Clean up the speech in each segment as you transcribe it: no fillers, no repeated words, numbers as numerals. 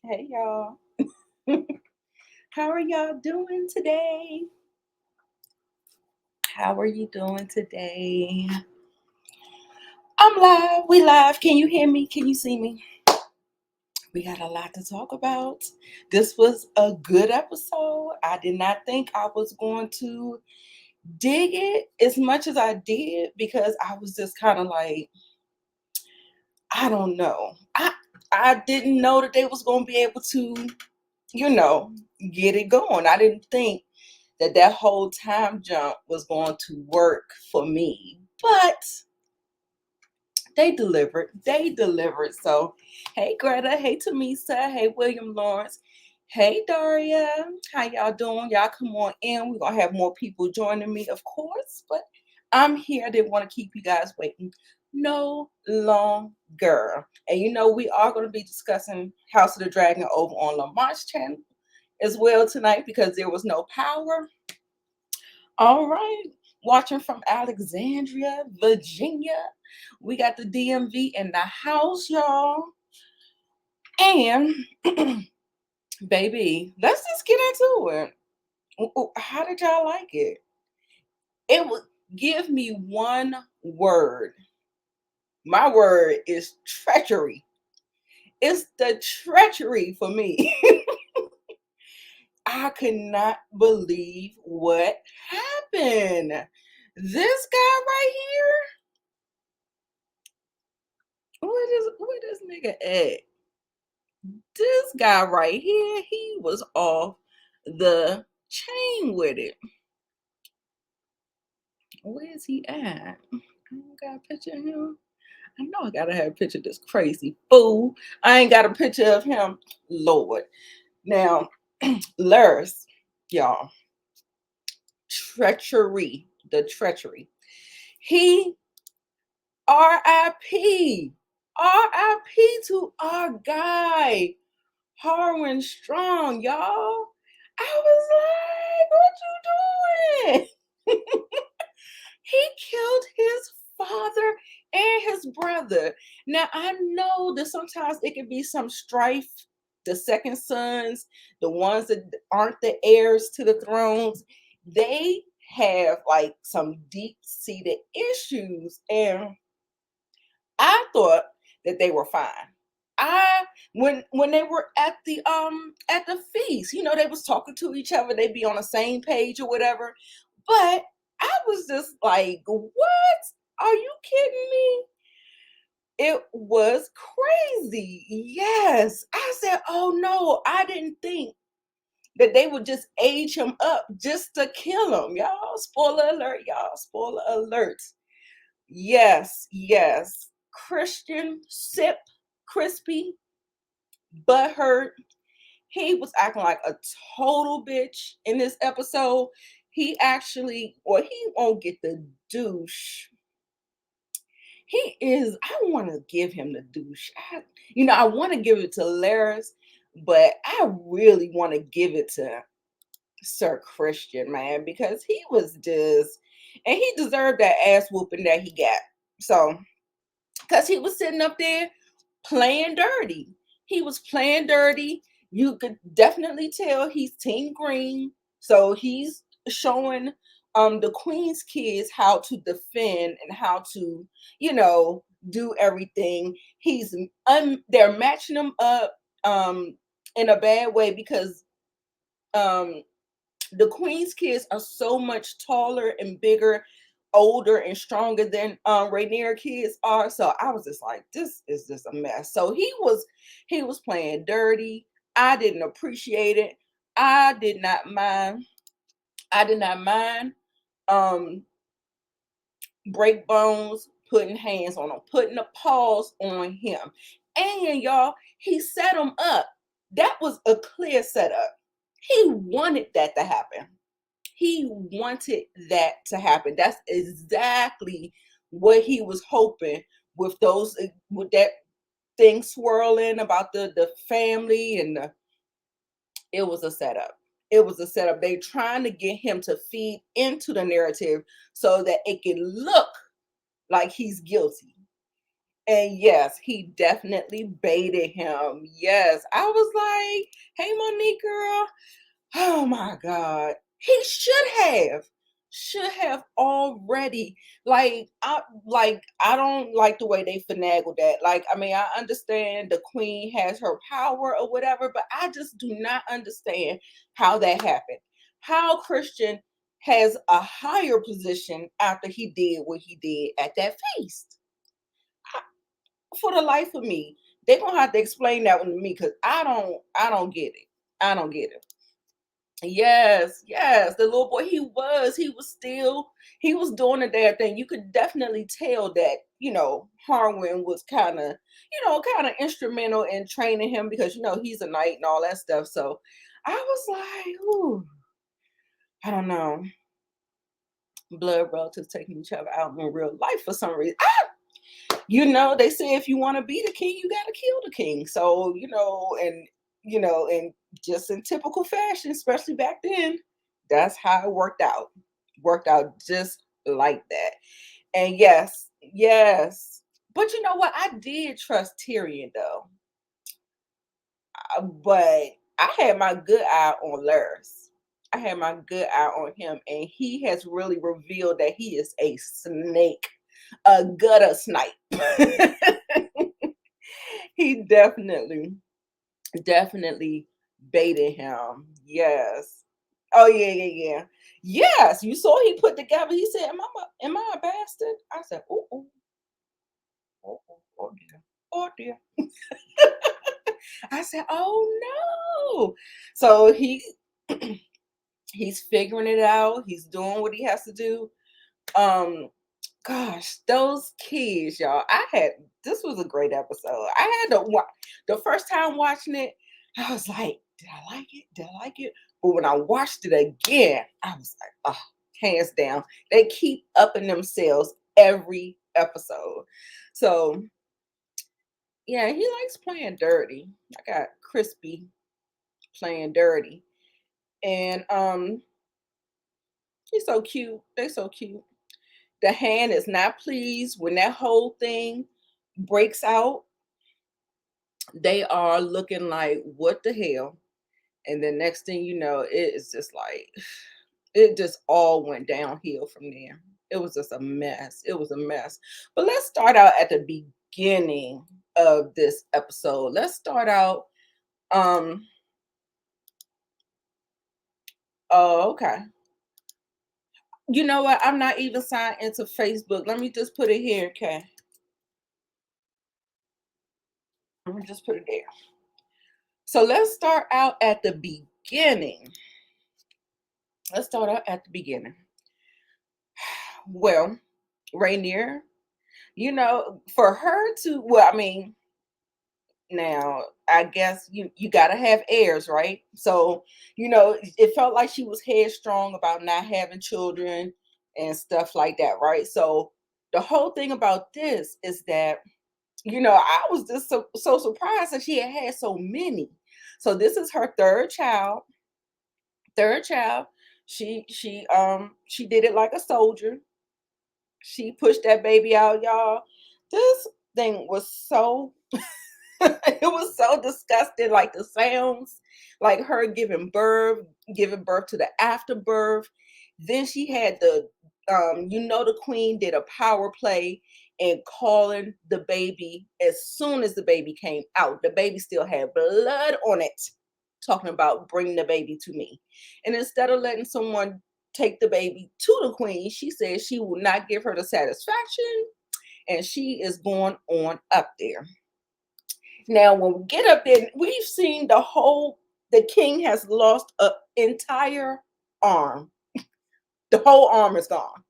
Hey y'all. How are y'all doing today? How are you doing today? I'm live. We live. Can you hear me? Can you see me? We got a lot to talk about. This was a good episode. I did not think I was going to dig it as much as I did because I was just kind of like, I don't know. I didn't know that they was going to be able to, you know, get it going. I didn't think that whole time jump was going to work for me. But they delivered. They delivered. So, hey Greta, hey Tamisa, hey William Lawrence, hey Daria. How y'all doing? Y'all come on in. We're gonna have more people joining me, of course. But I'm here. I didn't want to keep you guys waiting no longer. And we are going to be discussing House of the Dragon over on Lamont's channel as well tonight because there was no power. All right. Watching from Alexandria, Virginia. We got the DMV in the house, y'all. And baby, let's just get into it. How did y'all like it? It would give me one word. My word is treachery. It's the treachery for me. I could not believe what happened. This guy right here. Where this nigga at? This guy right here, he was off the chain with it. Where is he at? I don't got a picture of him. I know I gotta have a picture of this crazy fool. I ain't got a picture of him. Lord. Now, Lurs, y'all. Treachery. The treachery. He R.I.P. R.I.P. to our guy. Harwin Strong, y'all. I was like, what you doing? He killed his father and his brother. Now, I know that sometimes it can be some strife. The second sons, the ones that aren't the heirs to the thrones, they have like some deep-seated issues. And I thought that they were fine. I when they were at the feast, they was talking to each other, they'd be on the same page or whatever. But I was just like, what? Are you kidding me? It was crazy. Yes. I said, oh no, I didn't think that they would just age him up just to kill him. Y'all, spoiler alert, y'all. Spoiler alert. Yes, yes. Christian Sip Crispy butthurt. He was acting like a total bitch in this episode. He actually, or he won't get the douche. He is, I want to give him the douche. I want to give it to Laris, but I really want to give it to Sir Christian, man, because he was just, and he deserved that ass whooping that he got. So, because he was sitting up there playing dirty. He was playing dirty. You could definitely tell he's Team Green. So he's showing the Queen's kids how to defend and how to, do everything. They're matching them up in a bad way because um the Queen's kids are so much taller and bigger, older and stronger than Rainier kids are. So I was just like, this is just a mess. So he was playing dirty. I didn't appreciate it. I did not mind. I did not mind break bones putting hands on him, putting a pause on him. And y'all, he set him up. That was a clear setup. He wanted that to happen. He wanted that to happen. That's exactly what he was hoping with that thing swirling about the family it was a setup. It was a setup. They trying to get him to feed into the narrative so that it can look like he's guilty. And yes, he definitely baited him. Yes. I was like, hey, Monique girl. Oh my God. He should have already I don't like the way they finagled that. Like, I mean, I understand the queen has her power or whatever, but I just do not understand how that happened. How Christian has a higher position after he did what he did at that feast. For the life of me, they're gonna have to explain that one to me because I don't get it. I don't get it. Yes, yes. The little boy, he was doing the damn thing. You could definitely tell that, Harwin was kind of instrumental in training him because he's a knight and all that stuff. So I was like, ooh, I don't know. Blood relatives taking each other out in real life for some reason. They say if you want to be the king, you gotta kill the king. So, and just in typical fashion, especially back then, that's how it worked out. Worked out just like that. And yes, yes. But you know what? I did trust Tyrion though. But I had my good eye on Larys. I had my good eye on him, and he has really revealed that he is a snake, a gutter snipe. He definitely baited him. Yes. Oh yeah, yeah, yeah. Yes, you saw he put together. He said, am I a bastard?" I said, "Oh, oh, oh, oh, oh dear, oh dear." I said, "Oh no!" So he's figuring it out. He's doing what he has to do. Um, Gosh, those kids, y'all. This was a great episode. I had to watch the first time watching it. I was like, did I like it? Did I like it? But when I watched it again, I was like, oh, hands down. They keep upping themselves every episode. So yeah, he likes playing dirty. I got Crispy playing dirty. And he's so cute. They're so cute. The hand is not pleased when that whole thing breaks out. They are looking like, what the hell? And the next thing you know, it is just like, it just all went downhill from there. It was just a mess. It was a mess. But let's start out at the beginning of this episode. Let's start out. Um, oh, okay. You know what? I'm not even signed into Facebook. Let me just put it here, okay? Let me just put it there. So let's start out at the beginning. Let's start out at the beginning. Well, Rainier, for her to, well, I mean, now I guess you got to have heirs, right? So, it felt like she was headstrong about not having children and stuff like that, right? So, the whole thing about this is that, I was just so surprised that she had so many. So, this is her third child. She did it like a soldier. She pushed that baby out, y'all. This thing was so it was so disgusting, like the sounds, like her giving birth to the afterbirth. Then she had the queen did a power play and calling the baby as soon as the baby came out. The baby still had blood on it, talking about bring the baby to me. And instead of letting someone take the baby to the queen, she said she will not give her the satisfaction and she is going on up there. Now, when we get up there, we've seen the king has lost an entire arm. The whole arm is gone.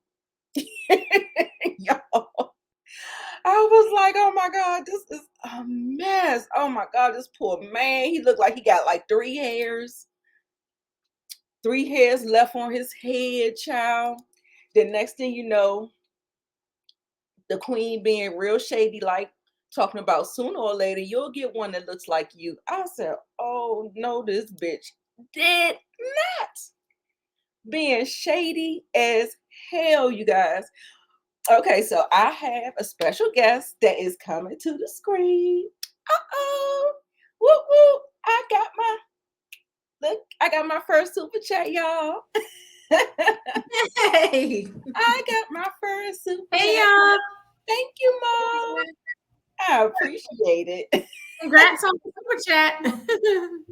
Yo, I was like, oh my God, this is a mess. Oh my God, this poor man. He looked like he got like three hairs left on his head, child. The next thing you know, the queen being real shady, like talking about sooner or later you'll get one that looks like you. I said, oh no, this bitch did not, being shady as hell, you guys. Okay, so I have a special guest that is coming to the screen. Uh-oh. Whoop whoop. I got my first super chat, y'all. Hey, I got my first super hey chat. y'all! Thank you, Mom. I appreciate it. Congrats on the super chat.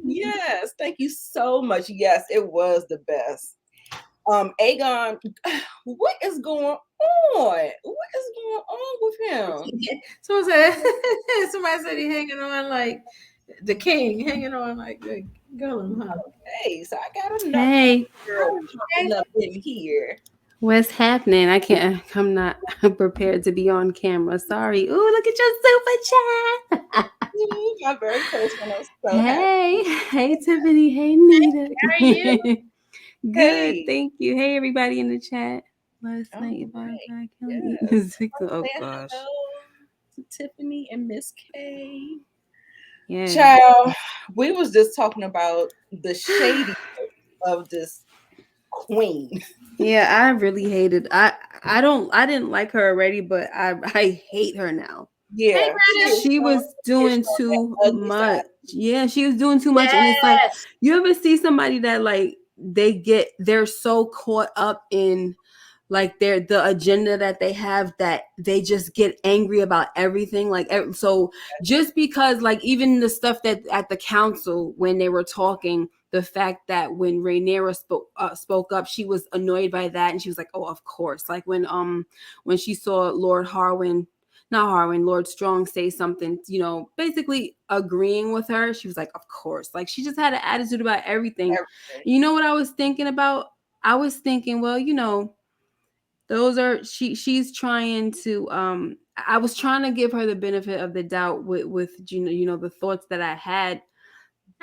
Yes, thank you so much. Yes, it was the best. Aegon, what is going on? What is going on with him? Someone said, somebody said he hanging on like the king, hanging on like the Gollum, huh? Hey, so I got another Hey, girl popping up in here. what's happening? I can't. I'm not prepared to be on camera. Sorry. Ooh, look at your super chat. My very first one. I'm so happy. Hey, hey, Tiffany. Hey, Nita. How are you? Good. Hey. Thank you. Hey, everybody in the chat. Last All night, if I right. got killing Yes. eating oh Say gosh. hello to Tiffany and Miss K. Yeah. Child, we was just talking about the shady of this queen. Yeah, I really hated. I didn't like her already, but I hate her now. Hey, Yeah, she Greta. is She showing was doing that too ugly side. much. Yeah, she was doing too much. And it's like, Yes. you ever see somebody that like they're so caught up in like the agenda that they have that they just get angry about everything. Like so just because like even the stuff that at the council when they were talking, the fact that when Rhaenyra spoke up, she was annoyed by that, and she was like, "Oh, of course." Like when she saw Lord Harwin, not Harwin, Lord Strong say something, basically agreeing with her, she was like, "Of course." Like she just had an attitude about everything. Everything. You know what I was thinking about? I was thinking, well, those are she's trying to I was trying to give her the benefit of the doubt with the thoughts that I had,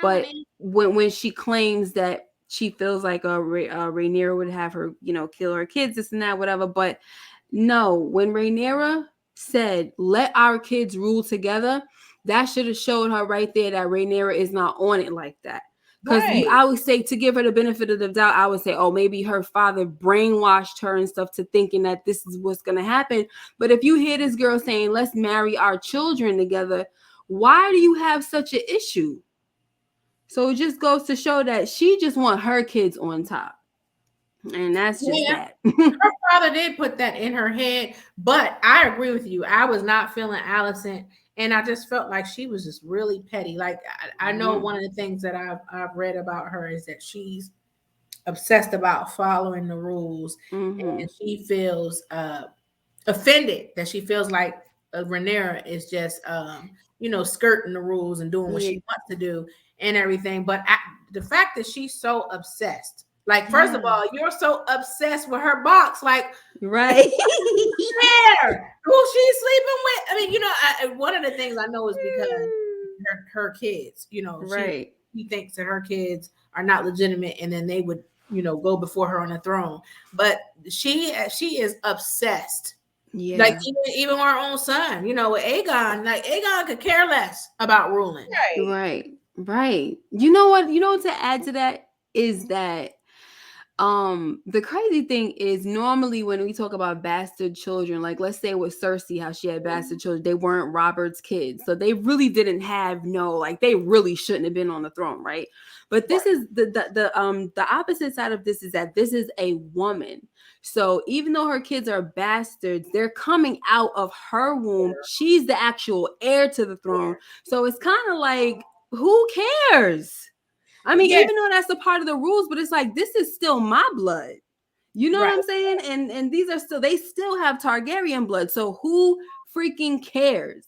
Oh, but man. when she claims that she feels like Rhaenyra would have her, kill her kids, this and that, whatever. But no, when Rhaenyra said, "Let our kids rule together," that should have showed her right there that Rhaenyra is not on it like that. Because Right. I would say, to give her the benefit of the doubt, I would say, oh, maybe her father brainwashed her and stuff to thinking that this is what's going to happen. But if you hear this girl saying, "Let's marry our children together," why do you have such an issue? So it just goes to show that she just want her kids on top. And that's just Yeah. that. Her father did put that in her head, but I agree with you. I was not feeling Allison, and I just felt like she was just really petty. Like I know one of the things that I've read about her is that she's obsessed about following the rules, Mm-hmm. and she feels offended that she feels like Rhaenyra is just skirting the rules and doing what Yeah. she wants to do and everything. But the fact that she's so obsessed, like first of Yeah. all, you're so obsessed with her box, like Right. where who she's sleeping with. I mean, one of the things I know is because her kids, Right. she thinks that her kids are not legitimate, and then they would go before her on the throne. But she is obsessed. Like Yeah. even our own son, with Aegon, like Aegon could care less about ruling. Right. Right. Right. You know what? You know what to add to that is that the crazy thing is normally when we talk about bastard children, like let's say with Cersei, how she had bastard children, they weren't Robert's kids. So they really didn't have like they really shouldn't have been on the throne, right? But this Right. is the opposite side of this is that this is a woman. So even though her kids are bastards, they're coming out of her womb. She's the actual heir to the throne. So it's kind of like, who cares? I mean, Yeah, even though that's a part of the rules, but it's like, this is still my blood. You know right. what I'm saying? And these are still, they still have Targaryen blood. So who freaking cares?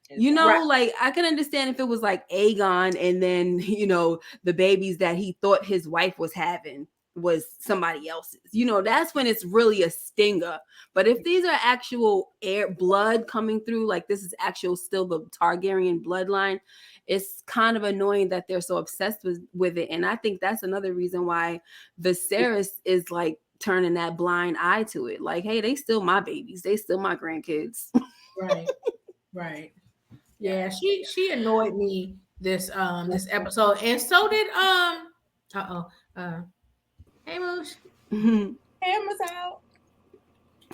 Exactly. Like I can understand if it was like Aegon and then, the babies that he thought his wife was having was somebody else's. That's when it's really a stinger. But if these are actual air blood coming through, like this is actual still the Targaryen bloodline, it's kind of annoying that they're so obsessed with it. And I think that's another reason why Viserys is like turning that blind eye to it. Like, hey, they still my babies. They still my grandkids. Right. Right. Yeah, she annoyed me this episode, and so did uh-oh. Hey Moosh. Cameras out.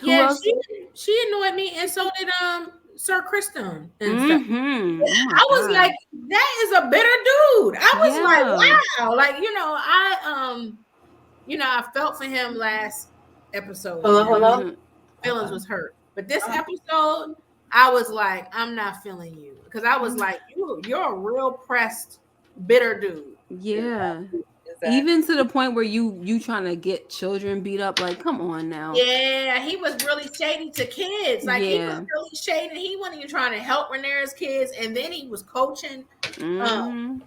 Who else? She annoyed me, and so did Sir Kristen and stuff. Oh my I was god. like, that is a bitter dude. I was like, Yeah. wow, like I felt for him last episode. Hello. Mhm. Feelings was hurt, but this episode, I was like, I'm not feeling you because I was like, you're a real pressed, bitter dude. Yeah. Exactly. Even to the point where you trying to get children beat up, like, come on now. Yeah, he was really shady to kids. Like he was Yeah. really shady. He wasn't even trying to help Rhaenyra's kids, and then he was coaching Mhm.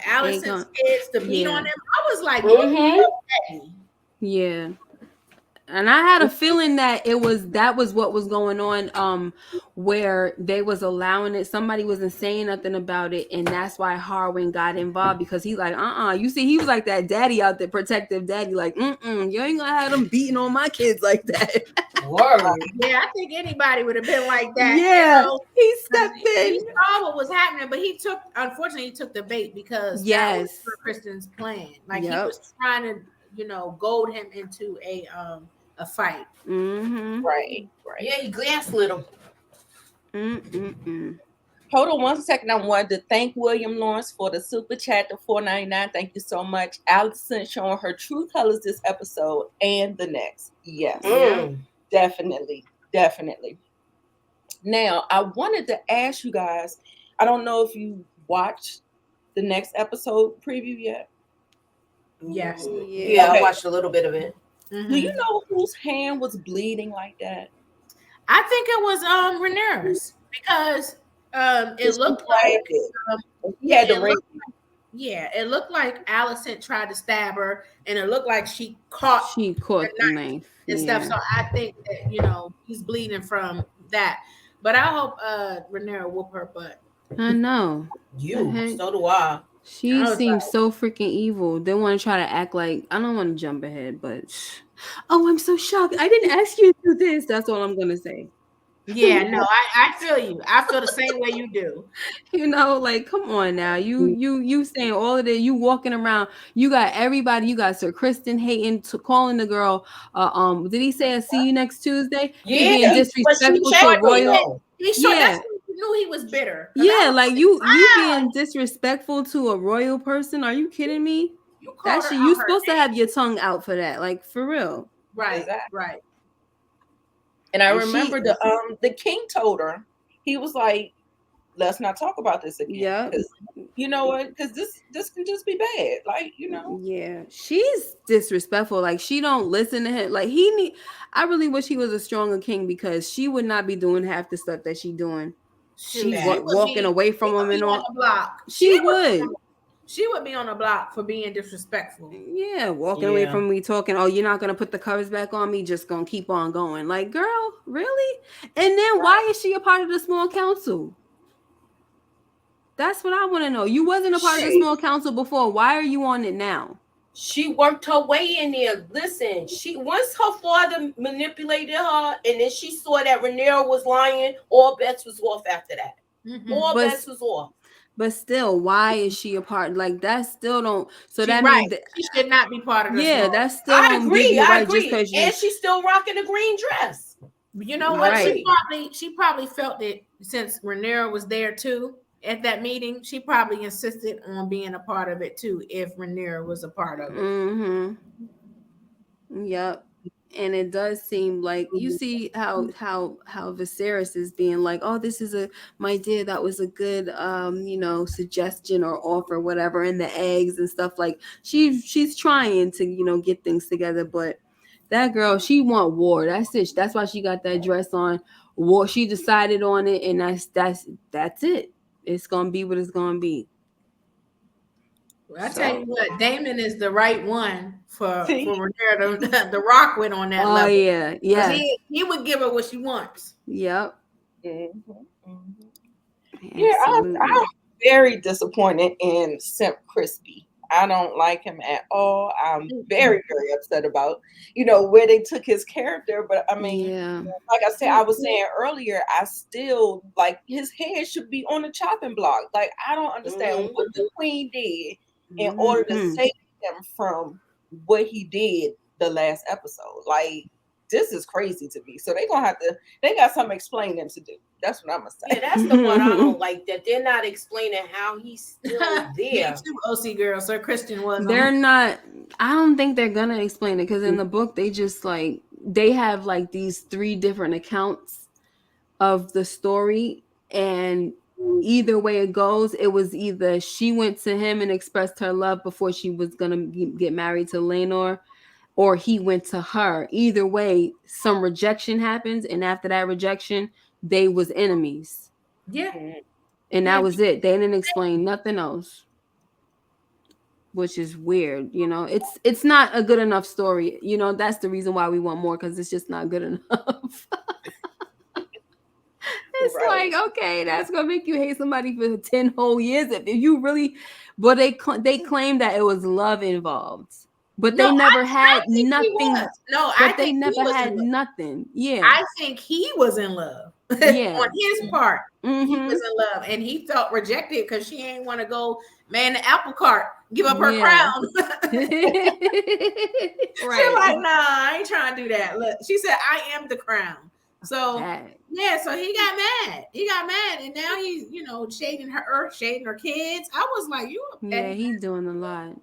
Allison's kids to beat on Yeah. them. I was like, you're real petty. Yeah. And I had a feeling that that was what was going on, where they was allowing it. Somebody wasn't saying nothing about it, and that's why Harwin got involved, because he like, you see, he was like that daddy out there, protective daddy, like, you ain't gonna have them beating on my kids like that. Word. Yeah, I think anybody would have been like that. Yeah, he stepped He in. saw what was happening, but unfortunately, he took the bait because that was Kristen's plan. Like he was trying to, goad him into a fight. Mm-hmm. Right. Yeah, he gaslit him. Hold on 1 second. I wanted to thank William Lawrence for the super chat to $4.99. Thank you so much. Allison showing her true colors this episode and the next. Yes, definitely. Now, I wanted to ask you guys, I don't know if you watched the next episode preview yet. Yes. Yeah, I watched a little bit of it. Mm-hmm. Do you know whose hand was bleeding like that? I think it was Rhaenyra's, because it looked like he had the ring. It looked like Allison tried to stab her, and it looked like she caught the knife and stuff. So I think that he's bleeding from that. But I hope Rhaenyra whoop her butt. I know. So do I. She seems so freaking evil. They want to try to act like, I don't want to jump ahead, but I'm so shocked. I didn't ask you to do this. That's all I'm gonna say. Yeah, no, I feel you. I feel the same way you do. Like, come on now. You saying all of that. You walking around. You got everybody. You got Sir Kristen hating, calling the girl. Did he say, "I'll see you next Tuesday"? Yeah, being disrespectful to royal. That's when you knew he was bitter. Yeah, like you being disrespectful to a royal person. Are you kidding me? You supposed to have your tongue out for that. Like, for real. Right. Exactly. Right. And I remember the king told her, he was like, let's not talk about this again. Yeah. You know what? Because this can just be bad. Like, Yeah. She's disrespectful. Like, she don't listen to him. Like, I really wish he was a stronger king, because she would not be doing half the stuff that she doing. She walking away from him and all. She would. She would be on the block for being disrespectful. Yeah, walking away from me, talking, oh, you're not going to put the covers back on me, just going to keep on going. Like, girl, really? And then why is she a part of the small council? That's what I want to know. You wasn't a part of the small council before. Why are you on it now? She worked her way in there. Listen, once her father manipulated her, and then she saw that Rhaenyra was lying, all bets was off after that. All bets was off. But still, why is she a part? Like, that still don't. So that means that she should not be part of this. Yeah, that's still. I agree. And she's still rocking a green dress. You know what? Right. She probably felt it, since Rhaenyra was there too at that meeting. She probably insisted on being a part of it too, if Rhaenyra was a part of it. Mm-hmm. Yep. And it does seem like, you see how Viserys is being like, oh, this is my dear, that was a good suggestion or offer, whatever, and the eggs and stuff. Like, she's trying to get things together, but that girl, she want war. That's it. That's why she got that dress on. War. She decided on it, and that's it. It's gonna be what it's gonna be. I tell you what, Damon is the right one for Rhaenyra to rock with on that level. Oh yeah. He would give her what she wants. Yep. Yeah, I'm very disappointed in Simp Crispy. I don't like him at all. I'm very, very upset about, where they took his character. But I mean, like I said, I was saying earlier, I still like his head should be on the chopping block. Like, I don't understand what the queen did in order to save him from what he did the last episode. Like, this is crazy to me. So they got something explaining to do. That's what I'm gonna say. Yeah, that's the one I don't like, that they're not explaining how he's still Me there. too, OC girl. Sir Christian was. They're not. I don't think they're gonna explain it because in the book they just like they have like these 3 different accounts of the story, and either way it goes, it was either she went to him and expressed her love before she was gonna get married to Lenore, or he went to her. Either way, some rejection happens, and after that rejection, they was enemies. Yeah. And that was it. They didn't explain nothing else, which is weird. You know, it's not a good enough story. You know, that's the reason why we want more, because it's just not good enough. It's Right. like, okay, that's gonna make you hate somebody for 10 whole years if you really. But they claim that it was love involved, but they never had think he nothing. was. No, I But they think he never was had in love. nothing. Yeah, I think he was in love. Yeah. On his part, he Mhm. was in love, and he felt rejected because she ain't want to go man the apple cart, give up her Yeah. crown. Right. She's like, nah, I ain't trying to do that. Look, she said, I am the crown. So That- yeah, so he got mad. He got mad, and now he's, shading her kids. I was like, you a yeah, petty. he's doing a lot.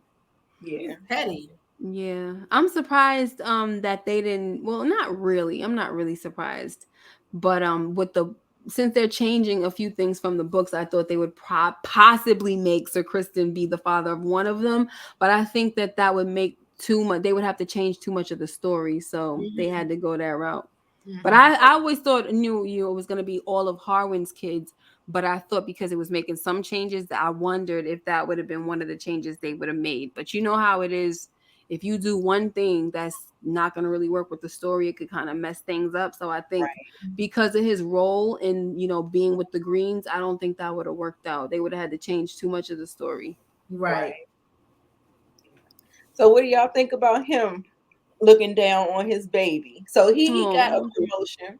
Yeah. He's petty. Yeah, I'm surprised that they didn't. Well, not really. I'm not really surprised, but with the since they're changing a few things from the books, I thought they would possibly make Sir Kristen be the father of one of them. But I think that would make too much. They would have to change too much of the story, so they had to go that route. But I always knew it was going to be all of Harwin's kids. But I thought because it was making some changes, that I wondered if that would have been one of the changes they would have made. But you know how it is. If you do one thing that's not going to really work with the story, it could kind of mess things up. So I think because of his role in, being with the Greens, I don't think that would have worked out. They would have had to change too much of the story. Right. So what do y'all think about him looking down on his baby? So he got a promotion.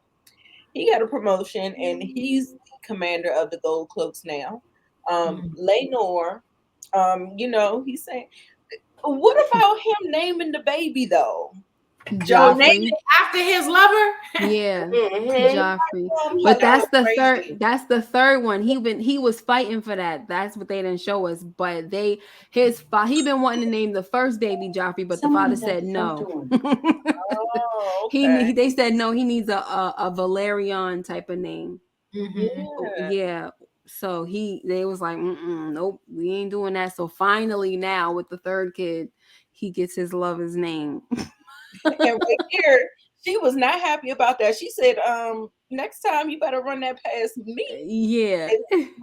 He got a promotion, and he's the commander of the Gold Cloaks now. Lenore, he's saying, what about him naming the baby though? Joe named it after his lover. Yeah, Joffrey. But that's the third. That's the third one. He was fighting for that. That's what they didn't show us. But he been wanting to name the first baby Joffrey, but the father said no. Oh, okay. They said no. He needs a Valerian type of name. Yeah. So they was like, nope, we ain't doing that. So finally, now with the third kid, he gets his lover's name. And right here, she was not happy about that. She said, next time you better run that past me. Yeah.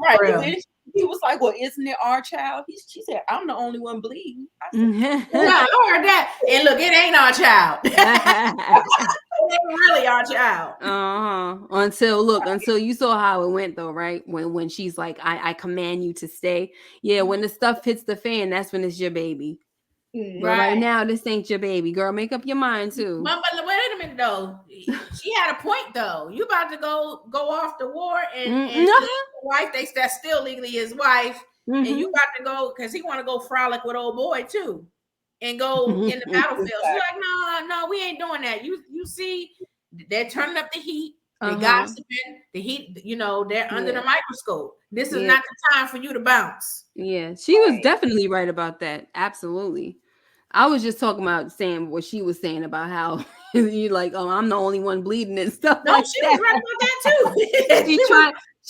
Right. And then he was like, well, isn't it our child? She said, I'm the only one bleeding. I said, yeah, I heard that. And look, it ain't our child. It ain't really our child. Until you saw how it went though, right? When she's like, I command you to stay. Yeah, when the stuff hits the fan, that's when it's your baby. Right now, this ain't your baby, girl. Make up your mind too. But wait a minute though. She had a point though. You about to go off to war and his wife, that's still legally his wife, and you about to go because he want to go frolic with old boy too, and go in the battlefield. She's like, no, we ain't doing that. You see, they're turning up the heat. They're gossiping. The heat, they're under the microscope. This is not the time for you to bounce. Yeah, she was definitely right about that. Absolutely. I was just talking about saying what she was saying about how you like, I'm the only one bleeding and stuff. No, she was right about that too.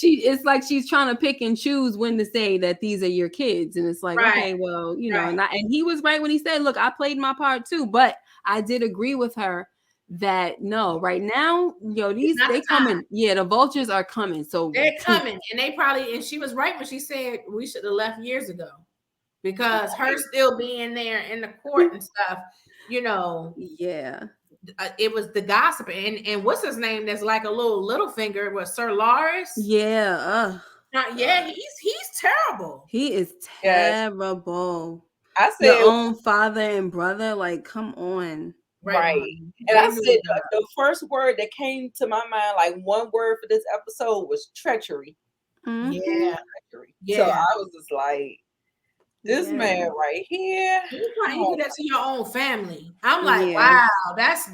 It's like she's trying to pick and choose when to say that these are your kids, and it's like, okay, well, and he was right when he said, look, I played my part too, but I did agree with her that no, right now, they coming. Yeah, the vultures are coming. So they're coming, and she was right when she said we should have left years ago, because her still being there in the court and stuff, Yeah. It was the gossip, and what's his name? That's like a little finger was Sir Lars. Yeah. He's terrible. He is terrible. I said your own father and brother. Like, come on. Right. And I said the first word that came to my mind, like one word for this episode, was treachery. Yeah. Treachery. So I was just like, This man right here. You do that to your own family. I'm like, wow, that's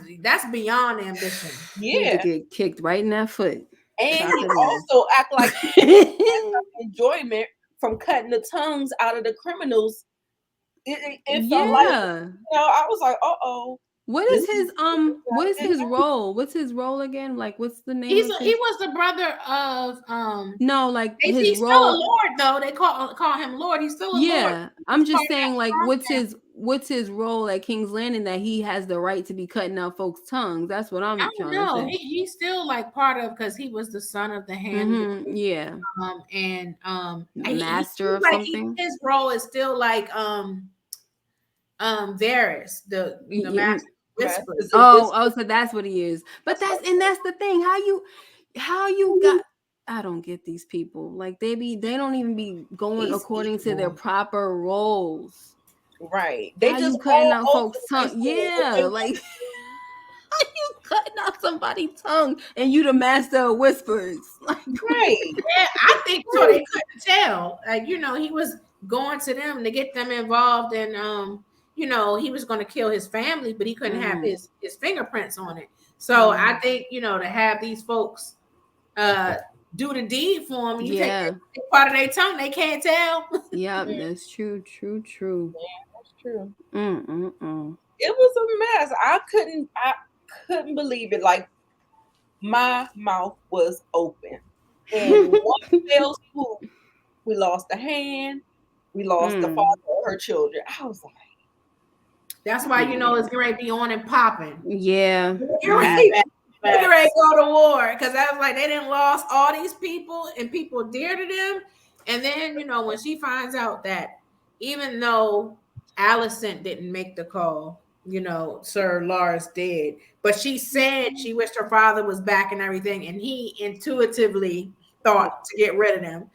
beyond ambition. He need to get kicked right in that foot. And he also act like he has some enjoyment from cutting the tongues out of the criminals. It felt like, I was like, What is his what is his role? What's his role again? Like, what's the name? He was the brother of No, like his he's role. still a lord though. They call him Lord. He's still a lord. I'm just saying, like, what's his role at King's Landing that he has the right to be cutting out folks' tongues? That's what I'm trying to say. He's still like part of, because he was the son of the hand. Master of something. His role is still like Varys, the master whispers. So that's what he is. But that's the thing. How you got, I don't get these people. Like they don't even be going according to their proper roles. Right. They how just you cutting out folks' tongue. Yeah, like how you cutting out somebody's tongue and you the master of whispers. Like, right. Yeah, I think so. They couldn't tell. Like, he was going to them to get them involved and he was going to kill his family, but he couldn't have his fingerprints on it. So I think, to have these folks do the deed for him, you take part of their tongue, they can't tell. Yeah, that's true. Yeah, that's true. Mm-mm-mm. It was a mess. I couldn't believe it. Like my mouth was open. And one fell swoop, we lost a hand, we lost the father of her children. I was like, that's why it's going to be on and popping. Yeah. You're ready to go to war, because I was like, they didn't lost all these people and people dear to them. And then, when she finds out that even though Allison didn't make the call, Sir Lars did, but she said she wished her father was back and everything, and he intuitively thought to get rid of them.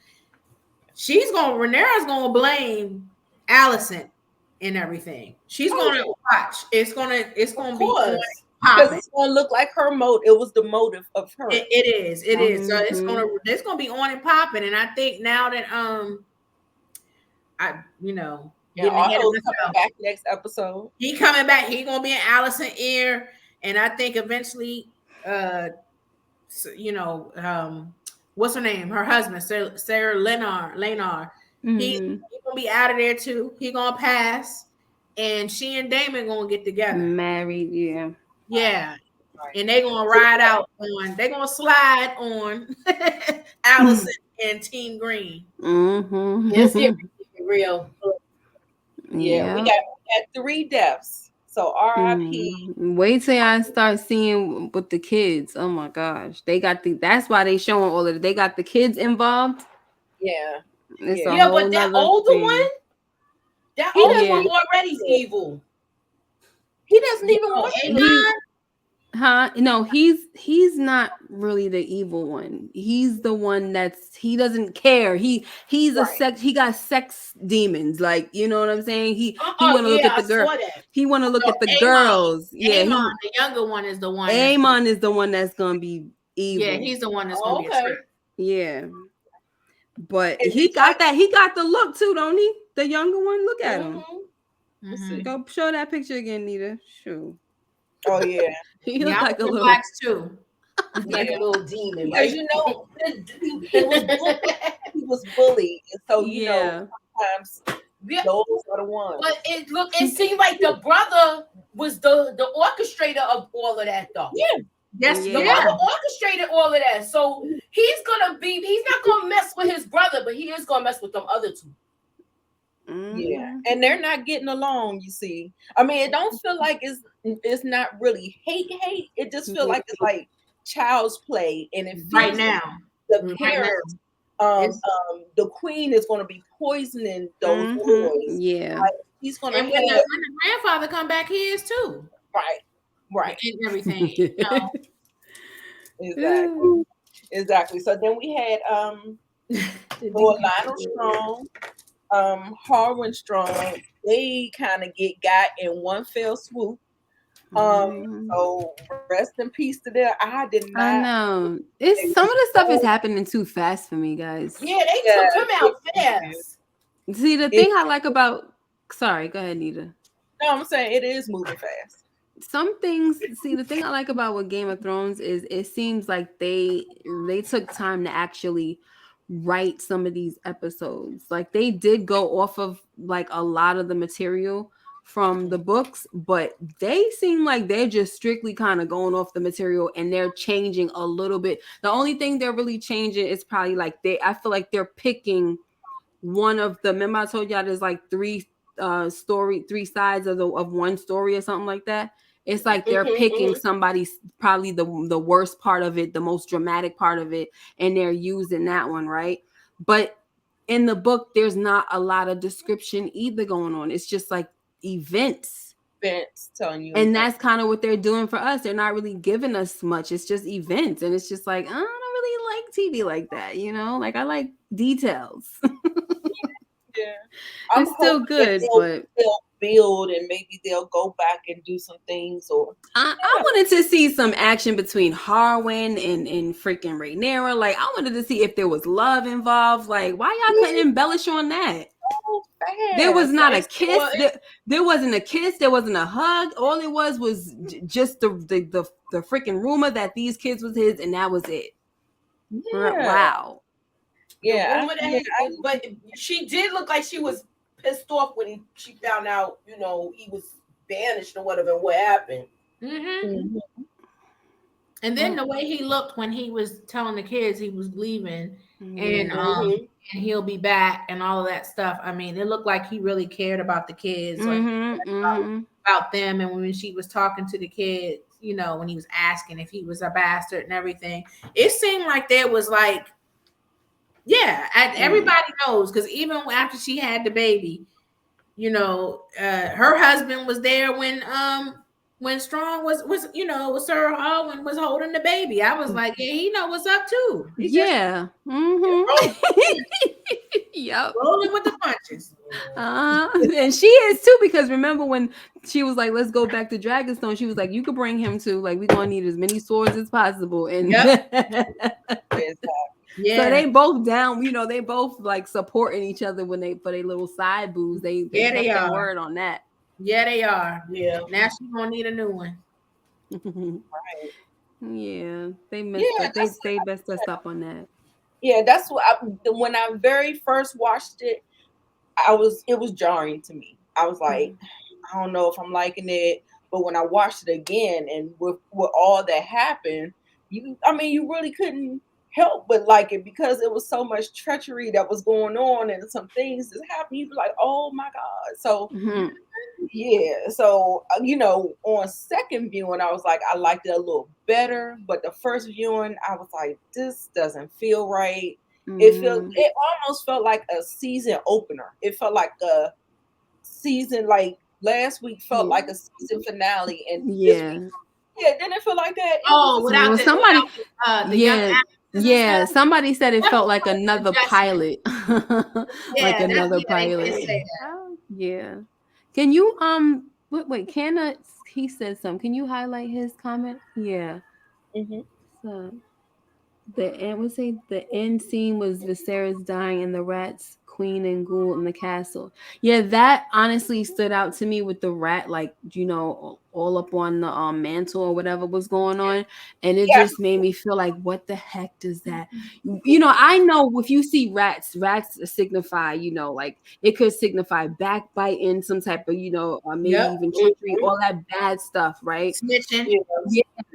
Rhaenyra's gonna blame Allison and everything. She's gonna watch. It's gonna be because it's gonna look like her motive. It was the motive of her. It is. So it's gonna be on and popping. And I think now that Otto's coming back next episode. He coming back. He gonna be in Allison's ear, and I think eventually, what's her name? Her husband, Sarah Lenar. He gonna be out of there too. He gonna pass, and she and Damon gonna get together. Married, yeah. Yeah. And they gonna ride out on. They gonna slide on Allison and Team Green. Yes, real. Yeah, we got 3 deaths. So R.I.P. Wait till I start seeing with the kids. Oh my gosh, that's why they showing all of it. They got the kids involved. Yeah, but that older one, one already evil. He doesn't even want to. No, he's not really the evil one. He's the one he doesn't care. He's he got sex demons. Like, you know what I'm saying? He want to look at the girl. He want to look at the girls. Yeah, Aemon, the younger one is the one. Aemon is the one that's gonna be evil. Yeah, he's the one that's gonna be a trip. Yeah. But he got the look too, don't he? The younger one. Look at him. Go show that picture again, Nita. Sure. Oh yeah. He looks like a little blacks too. Like a little demon, because he was bullied, and so sometimes those are the ones. But it seemed like the brother was the orchestrator of all of that, though. Yeah. Yes, the brother orchestrated all of that. So he's not gonna mess with his brother, but he is gonna mess with them other two. Yeah, and they're not getting along. You see, I mean, it don't feel like it's not really hate. It just feel like it's like child's play, and it feels right now the parents, the queen is going to be poisoning those boys. Yeah, like, he's going to. And when the grandfather come back, he is too. Right, and everything. Exactly. So then we had Lord Lionel Strong. Harwin Strong, they kind of got in one fell swoop. So rest in peace to them. I know. Some of the stuff is happening too fast for me, guys. Yeah, they took him out fast. See, the thing I like about, sorry, go ahead, Nita. No, I'm saying it is moving fast. Some things, see, the thing I like about what Game of Thrones is it seems like they took time to actually write some of these episodes. Like they did go off of like a lot of the material from the books, but they seem like they're just strictly kind of going off the material and they're changing a little bit. The only thing they're really changing is probably like I feel like they're picking one of the, remember I told y'all there's like three sides of one story or something like that. It's like they're picking somebody's probably the worst part of it, the most dramatic part of it, and they're using that one, right? But in the book, there's not a lot of description either going on. It's just like events Telling you, and that's kind of what they're doing for us. They're not really giving us much. It's just events, and it's just like I don't really like TV like that, you know. Like I like details. Yeah, it's still good, but they'll build and maybe they'll go back and do some things. Or I wanted to see some action between Harwin and freaking Rhaenyra. Like I wanted to see if there was love involved. Like why y'all couldn't embellish on that? So fast. There was not a kiss. There wasn't a kiss. There wasn't a hug. All it was just the freaking rumor that these kids was his, and that was it. Yeah. Wow. Yeah, but she did look like she was pissed off when she found out, you know, he was banished or whatever. What happened? And then the way he looked when he was telling the kids he was leaving, and he'll be back and all of that stuff. I mean, it looked like he really cared about the kids, about them. And when she was talking to the kids, you know, when he was asking if he was a bastard and everything, it seemed like there was like, everybody knows, because even after she had the baby, you know, her husband was there when Strong was Sir Harwin was holding the baby. I was like, yeah, he know what's up too. Yep. Rolling with the punches. And she is too, because remember when she was like, let's go back to Dragonstone, she was like, you could bring him too. Like, we're gonna need as many swords as possible. And so they both down, you know, they both like supporting each other when for their little side boos. They kept their word on that. Yeah, they are. Yeah. Now she's gonna need a new one. Right. Yeah, they messed up. They messed us up on that. Yeah, that's what when I very first watched it, it was jarring to me. I was like, I don't know if I'm liking it. But when I watched it again, and with all that happened, you really couldn't help but like it, because it was so much treachery that was going on and some things that happened. You'd be like, oh my God. So so you know, on second viewing I was like, I liked it a little better, but the first viewing I was like, this doesn't feel right. It almost felt like a season opener. It felt like a season, like last week felt like a season finale, and this week, didn't it feel like that? Somebody said it felt like another pilot. Like another pilot. Yeah. Can you wait, he said something. Can you highlight his comment? Yeah. So the end scene was Viserys dying and the rats, Queen and Ghoul in the castle. Yeah, that honestly stood out to me with the rat, like, you know, all up on the mantle or whatever was going on. And it just made me feel like, what the heck does that? You know, I know if you see rats signify, you know, like it could signify backbiting, some type of, you know, maybe even trickery, all that bad stuff, right? Snitching.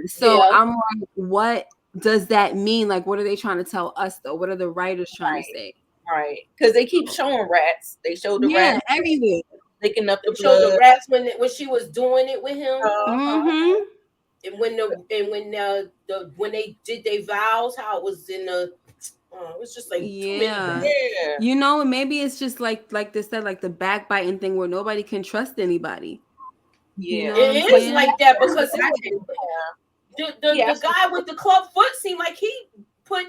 So I'm like, what does that mean? Like, what are they trying to tell us though? What are the writers trying to say? Right, because they keep showing rats. They showed the rats everywhere. Licking up the blood. Showed the rats when she was doing it with him. And when they did their vows, how it was in the it was just like you know, maybe it's just like they said, like the backbiting thing where nobody can trust anybody. You know it is like that, because the guy with the club foot seemed like he put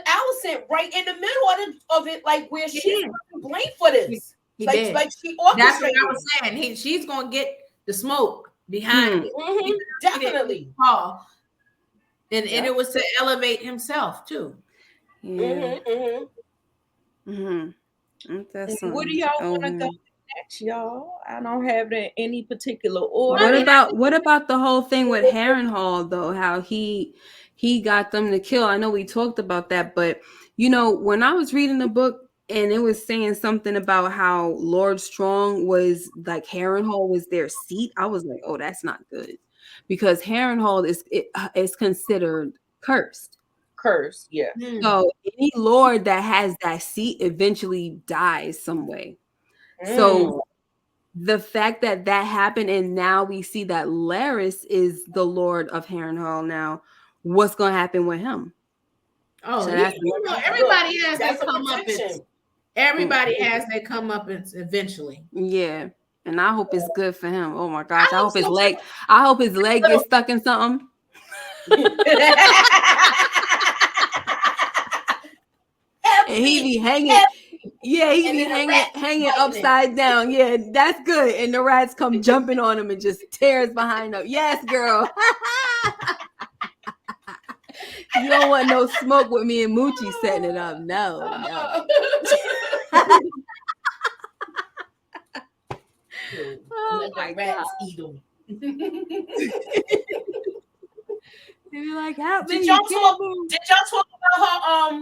Allison right in the middle of it, like where she's blamed for this. Like she orchestrated. That's what I was saying. She's gonna get the smoke behind it. Definitely. And it was to elevate himself too. That's Where do y'all want to go next, y'all? I don't have it in any particular order. What about the whole thing with Harrenhal though? How he got them to kill? I know we talked about that, but you know, when I was reading the book and it was saying something about how Lord Strong was like Harrenhal was their seat, I was like, oh, that's not good, because Harrenhal is considered cursed. Yeah. So any lord that has that seat eventually dies some way. So the fact that happened, and now we see that Larys is the Lord of Harrenhal now, what's going to happen with him? Oh, so everybody has their comeuppance. Everybody has their comeuppance eventually. Yeah, and I hope it's good for him. Oh my gosh, I hope his leg gets stuck in something. And he be hanging. Yeah, he be hanging upside down. Yeah, that's good. And the rats come jumping on him and just tears behind him. Yes, girl. You don't want no smoke with me and Moochie setting it up. No. Oh my rats eat them. They be like, help me. Did y'all talk about her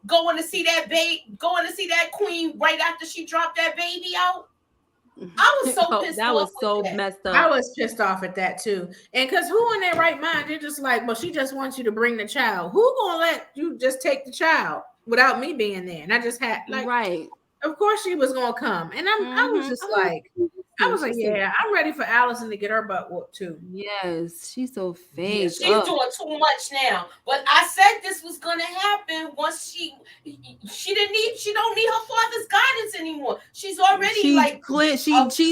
going to see that queen right after she dropped that baby out? I was so pissed off. That was so messed up. I was pissed off at that too. And because who in their right mind, they're just like, well, she just wants you to bring the child. Who gonna let you just take the child without me being there? And I just had right. Of course she was gonna come. And I was just like, yeah, I'm ready for Allison to get her butt whooped too. Yes, she's so fake. Yeah, she's doing too much now. But I said this was gonna happen once she don't need her father's guidance anymore. She's already she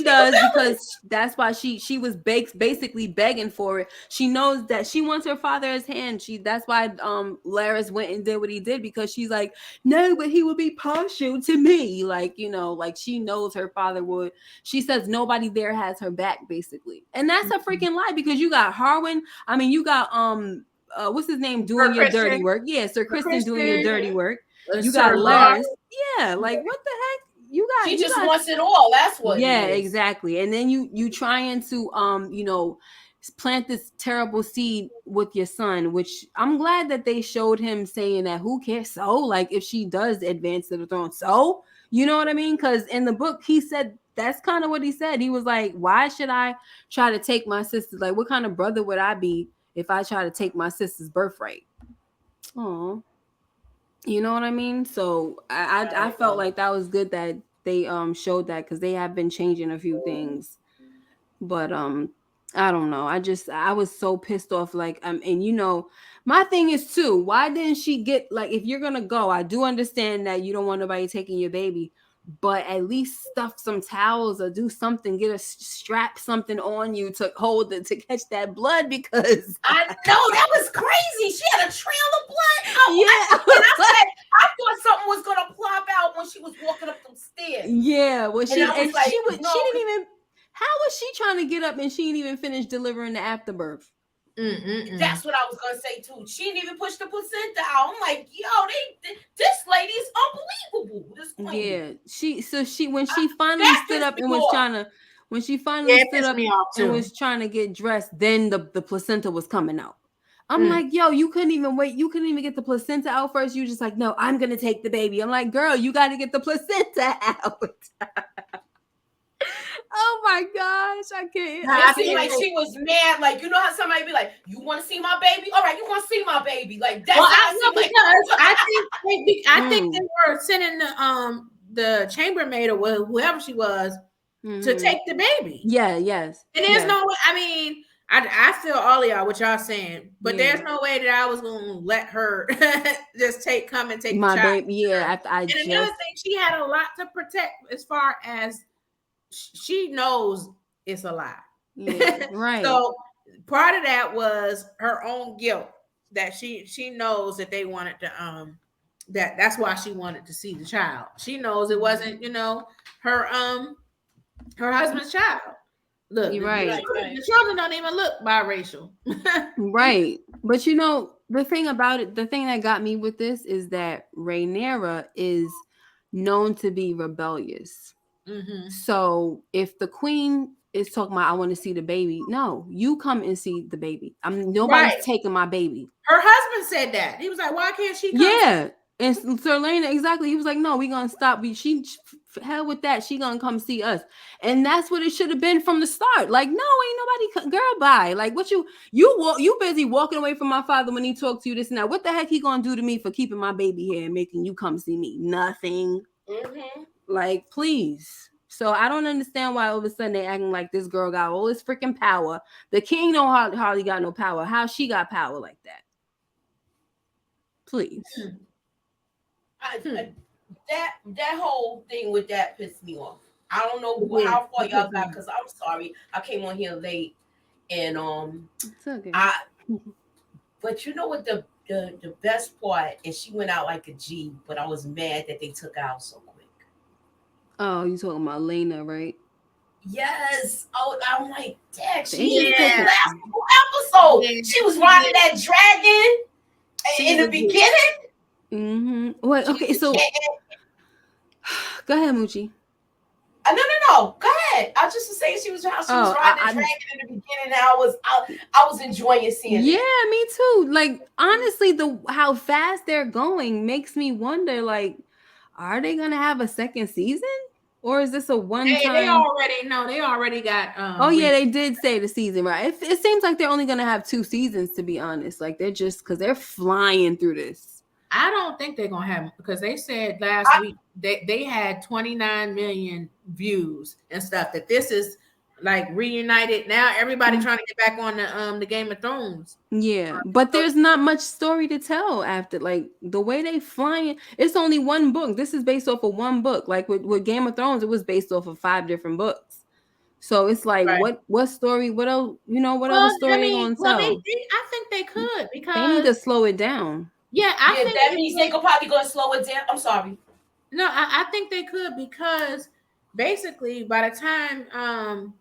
does, because that's why she was basically begging for it. She knows that she wants her father's hand. That's why Larys went and did what he did, because she's like, no, but he would be partial to me. Like, you know, like she knows her father would. She says nobody there has her back, basically. And that's a freaking lie, because you got Harwin. I mean, you got what's his name doing your dirty work. Yeah, Sir Kristen doing your dirty work. You got Larys. Yeah, like what the heck? She just wants it all. That's what. Yeah, exactly. And then you trying to you know, plant this terrible seed with your son, which I'm glad that they showed him saying that who cares, so like if she does advance to the throne, so you know what I mean? Because in the book he said that's kind of what he said. He was like, why should I try to take my sister's, like what kind of brother would I be if I try to take my sister's birthright? Oh, you know what I mean? So I felt like that was good that they showed that, because they have been changing a few things. But I don't know. I was so pissed off. Like, and you know, my thing is too, why didn't she get, like, if you're gonna go, I do understand that you don't want nobody taking your baby, but at least stuff some towels or do something, get a strap something on you to hold it, to catch that blood, because I know that was crazy. She had a trail of blood. I thought something was gonna plop out when she was walking up them stairs. Yeah, well, she didn't even. How was she trying to get up and she didn't even finish delivering the afterbirth? That's what I was gonna say too. She didn't even push the placenta out. I'm like, yo, this lady is unbelievable. This queen. Yeah, when she finally stood up and was trying to, was trying to get dressed, then the placenta was coming out. I'm like, yo, you couldn't even wait. You couldn't even get the placenta out first. You just like, no, I'm gonna take the baby. I'm like, girl, you got to get the placenta out. Oh my gosh, I can't. I feel like she was mad. Like, you know how somebody be like, "You want to see my baby? All right, you want to see my baby?" Like that's. Well, I think they were sending the chambermaid or whoever she was to take the baby. Yeah, yes. And there's no way. I mean, I feel all of y'all what y'all saying, but there's no way that I was gonna let her just take my child. Baby. Yeah, and another thing, she had a lot to protect as far as. She knows it's a lie. Yeah, right. So part of that was her own guilt, that she knows that they wanted to that's why she wanted to see the child. She knows it wasn't, you know, her husband's child. Look, right. The children don't even look biracial. Right. But you know, the thing about it, the thing that got me with this is that Rhaenyra is known to be rebellious. Mm-hmm. So if the queen is talking about, I want to see the baby, no, you come and see the baby. Nobody's Right. taking my baby. Her husband said that. He was like, why can't she come? Yeah. And Sir Lane, exactly. He was like, no, we gonna stop. Hell with that. She gonna come see us. And that's what it should have been from the start. Like, no, ain't nobody, girl, bye. Like, what you busy walking away from my father when he talked to you this and that. What the heck he gonna do to me for keeping my baby here and making you come see me? Nothing. Mm-hmm. Like, please. So I don't understand why all of a sudden they acting like this girl got all this freaking power. The king don't hardly got no power. How she got power like that? Please. That whole thing with that pissed me off. I don't know how far y'all got, because I'm sorry, I came on here late, and It's okay. but you know what the best part, and she went out like a G, but I was mad that they took her out so quick. Oh, you talking about Lena, right? Yes. Oh, I'm like, dang, she They just didn't took last whole episode. She was riding that dragon in the beginning. Mm-hmm. Wait, okay, so go ahead, Moochie. No. Go ahead. I just was saying she was riding the dragon in the beginning, and I was enjoying seeing it. Yeah, me too. Like, honestly, how fast they're going makes me wonder, like, are they gonna have a second season? Or is this a one-time? They already got oh yeah, they did say the season, right? It seems like they're only gonna have 2 seasons, to be honest. Like, they're just because they're flying through this. I don't think they're gonna have, because they said last week they had 29 million views and stuff. That this is like reunited now. Everybody trying to get back on the Game of Thrones. Yeah, but there's not much story to tell after, like, the way they flying. It's only one book. This is based off of one book. Like with Game of Thrones, it was based off of 5 different books. So it's like, right. what story? What else? What other story they gonna tell? I think they could, because they need to slow it down. Yeah, I think that means they could probably go slow it down. I'm sorry. No, I think they could, because basically by the time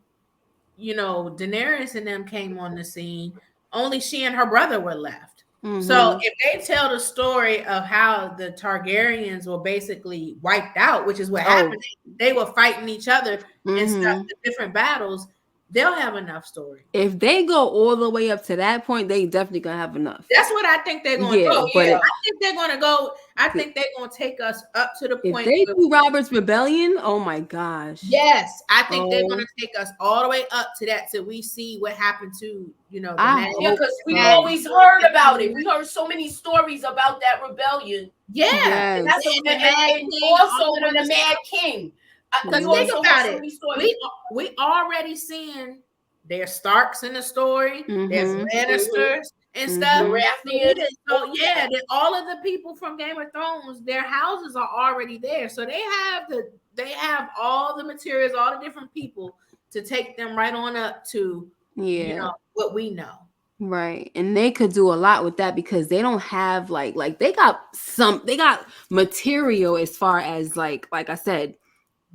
Daenerys and them came on the scene, only she and her brother were left. Mm-hmm. So if they tell the story of how the Targaryens were basically wiped out, which is what happened, they were fighting each other and stuff, the different battles, they'll have enough story. If they go all the way up to that point, they definitely gonna have enough. That's what I think they're going to do. But I think they're going to go. I think they're going to take us up to the point. If they do Robert's Rebellion, oh my gosh. Yes, I think they're going to take us all the way up to that, till we see what happened to because we always heard about it. We heard so many stories about that rebellion. Yeah, yes. And also when the Mad King. Because think about it, we already seeing there's Starks in the story, there's Lannisters and stuff. So yeah, all of the people from Game of Thrones, their houses are already there, so they have all the materials, all the different people to take them right on up to what we know. Right. And they could do a lot with that, because they don't have like they got material as far as like I said.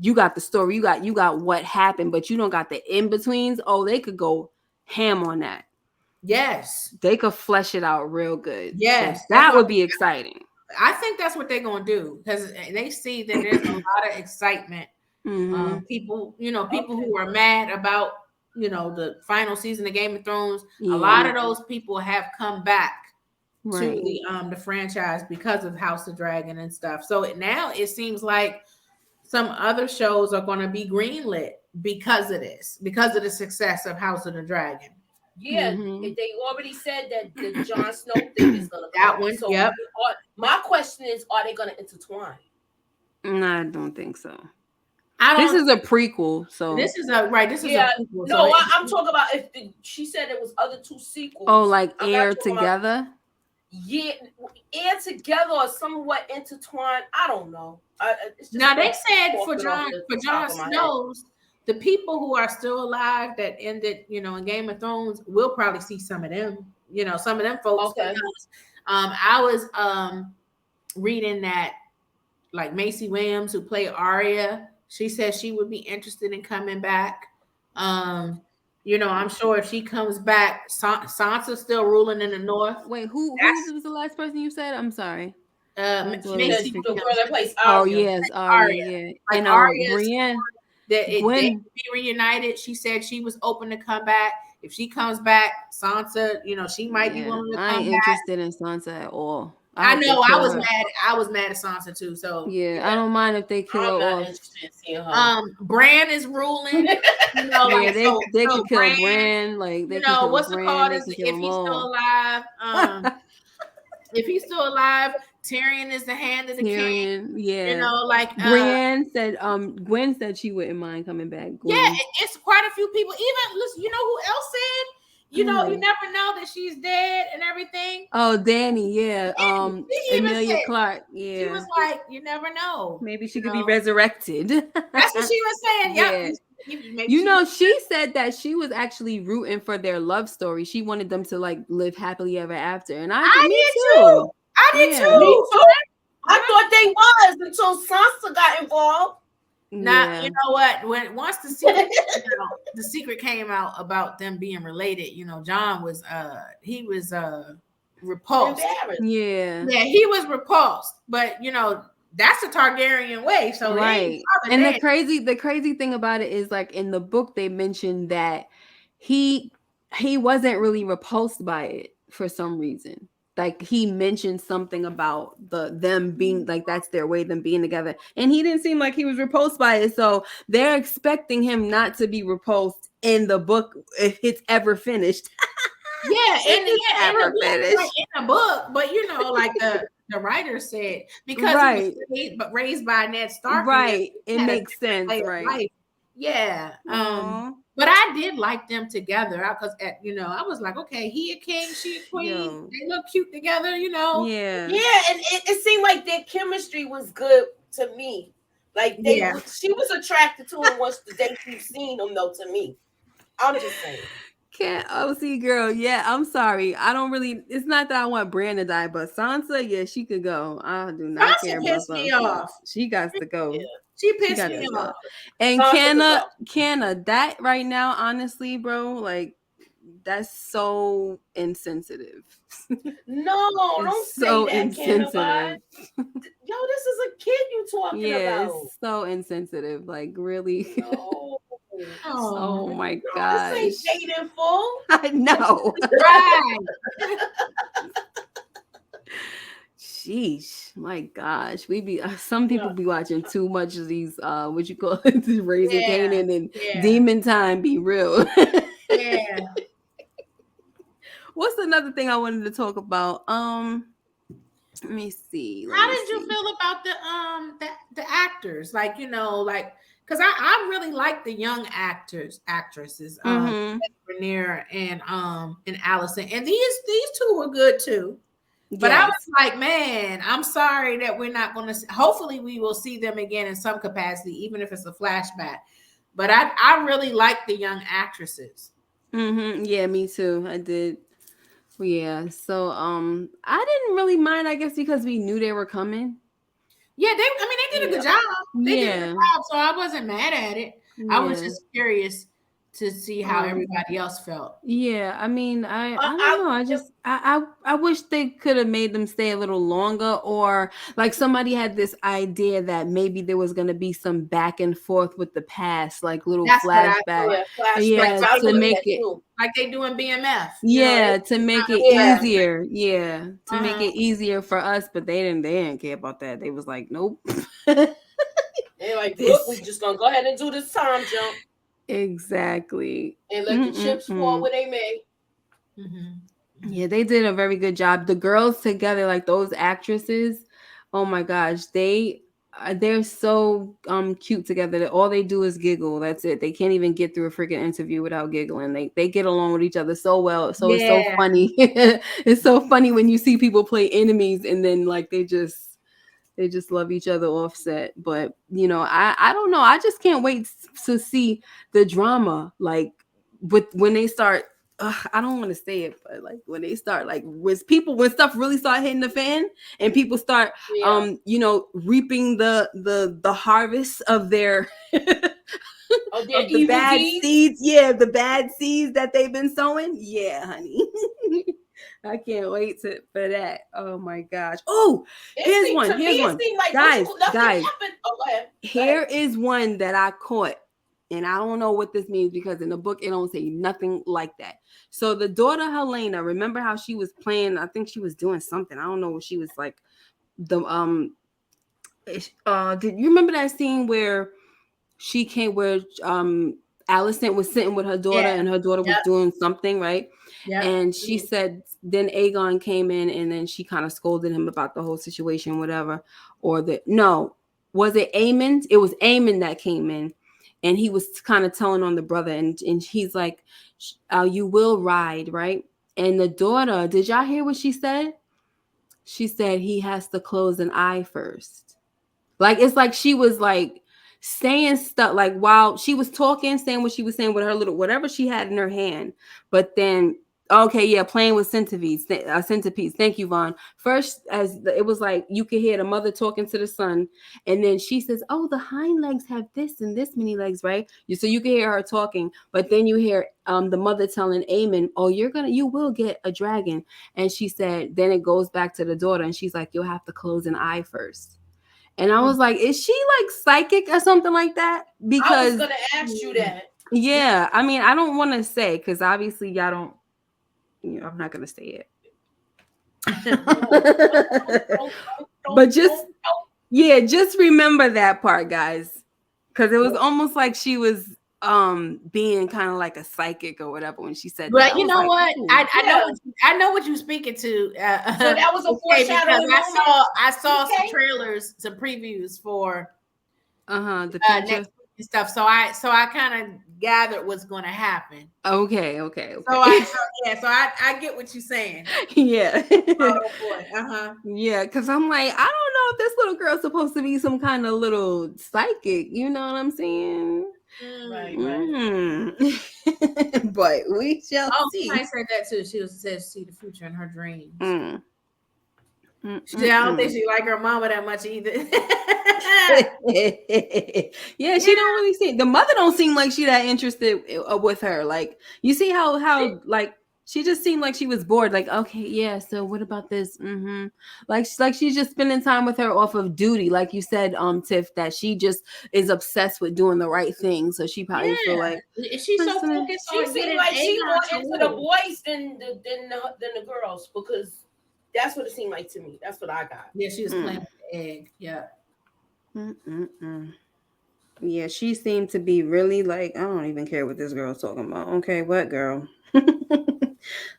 You got the story, you got what happened, but you don't got the in-betweens. Oh, they could go ham on that. Yes. They could flesh it out real good. Yes. So that would be exciting. I think that's what they're going to do, because they see that there's a lot of excitement. People who are mad about, the final season of Game of Thrones, a lot of those people have come back to the franchise because of House of Dragon and stuff. So now it seems like some other shows are going to be greenlit because of this, because of the success of House of the Dragon. Yeah, they already said that the Jon Snow thing is going to come. That one, so my question is, are they going to intertwine? No, I don't think so. This is a prequel, so this is a prequel. No, I'm talking about she said it was other 2 sequels. Oh, like air together? Yeah, air together or somewhat intertwined. I don't know. Now they said for Jon Snow's, the people who are still alive that ended, in Game of Thrones, we'll probably see some of them. Some of them folks. Okay. I was reading that, like, Macy Williams, who played Arya, she said she would be interested in coming back. I'm sure if she comes back, Sansa's still ruling in the north. Wait, who was the last person you said? I'm sorry. That's what Macy it The is. girl that plays Oh Arya. yes, Arya. Arya, yeah. Like And Arya Brienne, that they Gwen. could be reunited. She said she was open to come back. If she comes back, Sansa, she might be willing to I come ain't back. interested in Sansa at all. I hope they know I kill was her. mad. I was mad at Sansa too. So Yeah, I don't mind if they kill I'm her not off. interested in seeing her. Bran is ruling. Yeah, Like they so could kill Bran, Bran. Like they can kill what's it Bran. called? They Is can kill if them he's still all. alive, if he's still alive, Tyrion is the hand of the king. Tyrion, yeah. Like Brienne said, Gwen said she wouldn't mind coming back. Gwen. Yeah, it's quite a few people. Even listen, who else said? You never know that she's dead and everything. Oh, Danny, yeah. Emilia Clarke, yeah. She was like, you never know. Maybe she could be resurrected. That's what she was saying. Yeah. Yep. She said that she was actually rooting for their love story. She wanted them to like live happily ever after. And I did too. I did Yeah. too. Me too. I thought they was until Sansa got involved. Now you know what? Once the secret came out about them being related, John was he was repulsed. Yeah, he was repulsed, but that's the Targaryen way. So right. And the crazy thing about it is, like, in the book they mentioned that he wasn't really repulsed by it for some reason. Like, he mentioned something about them being like, that's their way, them being together, and he didn't seem like he was repulsed by it. So they're expecting him not to be repulsed in the book if it's ever finished. In the book, but like the writer said, because he was raised by Ned Stark, right? It makes sense, right? Yeah. But I did like them together because I was like, okay, he a king, she a queen. They look cute together, Yeah. Yeah, and it seemed like their chemistry was good to me. Like she was attracted to him once the day you've seen him, though. To me, I'm just saying. Can't OC girl. Yeah, I'm sorry. I don't really. It's not that I want Bran to die, but Sansa, yeah, she could go. I do not care about pissed me off. She got to go. Yeah. She pissed me off. And Canna, that right now, honestly, bro, like, that's so insensitive. No, don't say so that, insensitive. Yo, this is a kid you talking about. Yeah, it's so insensitive. Like, really. No. Oh my gosh. This ain't dating full. I know. Right. Sheesh, my gosh, some people be watching too much of these what you call it, Raising Kanan and Demon Time. Be real. Yeah. What's another thing I wanted to talk about? Let me see. How did you feel about the actors? Like, because I really like the young actresses, Rainier and Allison, and these two were good too. But I was like, man, I'm sorry that we're not going to. Hopefully, we will see them again in some capacity, even if it's a flashback. But I really like the young actresses. Yeah, me too. I did. Yeah. So I didn't really mind, I guess, because we knew they were coming. Yeah, they did a good job. They did a good job, so I wasn't mad at it. I was just curious to see how everybody else felt. Yeah, I mean, I don't know. I wish they could have made them stay a little longer, or like somebody had this idea that maybe there was going to be some back and forth with the past, like little flashback. Yeah, to make it like they do in BMF. Yeah, to make it easier. Yeah, to make it easier for us, but they didn't care about that. They was like, nope. They're like, look, we just gonna go ahead and do this time jump. Exactly. And let the chips fall where they may. Yeah, they did a very good job. The girls together, like those actresses, oh my gosh, they're so cute together that all they do is giggle. That's it. They can't even get through a freaking interview without giggling. They get along with each other so well. So it's so funny. It's so funny when you see people play enemies and then like they just love each other offset. But I don't know. I just can't wait to see the drama, like when they start. I don't want to say it, but like when they start, like when stuff really start hitting the fan and people start reaping the harvest of their of the bad seeds. Yeah, the bad seeds that they've been sowing. Yeah, honey. I can't wait for that. Oh my gosh. Oh, It here's seemed, one. to me, Here's it one. seemed like Guys, nothing guys, happened. Oh, go ahead. here is one that I caught. And I don't know what this means because in the book it don't say nothing like that. So the daughter Helena, remember how she was playing? I think she was doing something. I don't know what she was like. Did you remember that scene where she came where Allison was sitting with her daughter and her daughter was doing something, right? And she said, then Aegon came in and then she kind of scolded him about the whole situation, whatever. Was it Aemon? It was Aemon that came in and he was kind of telling on the brother and he's like, you will ride, right? And the daughter, did y'all hear what she said? She said he has to close an eye first. Like, it's like she was like saying stuff, like while she was talking, saying what she was saying with her little, whatever she had in her hand. But then, okay, yeah, playing with centipedes. Centipedes. Thank you, Vaughn. First, as it was like, you could hear the mother talking to the son. And then she says, oh, the hind legs have this and this many legs, right? So you can hear her talking. But then you hear the mother telling Aemon, oh, you will get a dragon. And she said, then it goes back to the daughter. And she's like, you'll have to close an eye first. And I was like, is she like psychic or something like that? Because I was gonna ask you that. Yeah, I mean, I don't want to say because obviously y'all don't. I'm not gonna say it. But just remember that part, guys, because it was almost like she was being kind of like a psychic or whatever when she said but that. you know like, what I know what you're speaking to, so that was a foreshadowing because I saw some trailers, some previews for the next week and stuff, so I kind of gathered what's going to happen. Okay. So I get what you're saying. Yeah. Oh boy. Yeah, because I'm like, I don't know if this little girl's supposed to be some kind of little psychic, you know what I'm saying? Right. But we shall see. I said that too. She said see the future in her dreams. I don't think she like her mama that much either. Yeah, she don't really seem. The mother don't seem like she that interested with her. Like, you see how like she just seemed like she was bored. Like, okay, yeah. So what about this? Like she's just spending time with her off of duty. Like you said, Tiff, that she just is obsessed with doing the right thing. So she probably feel like she's so focused. She seemed like she more into the boys than the girls, because that's what it seemed like to me. That's what I got. Yeah, she was playing with the egg. Yeah. Yeah, she seemed to be really like, I don't even care what this girl's talking about. Okay, what girl?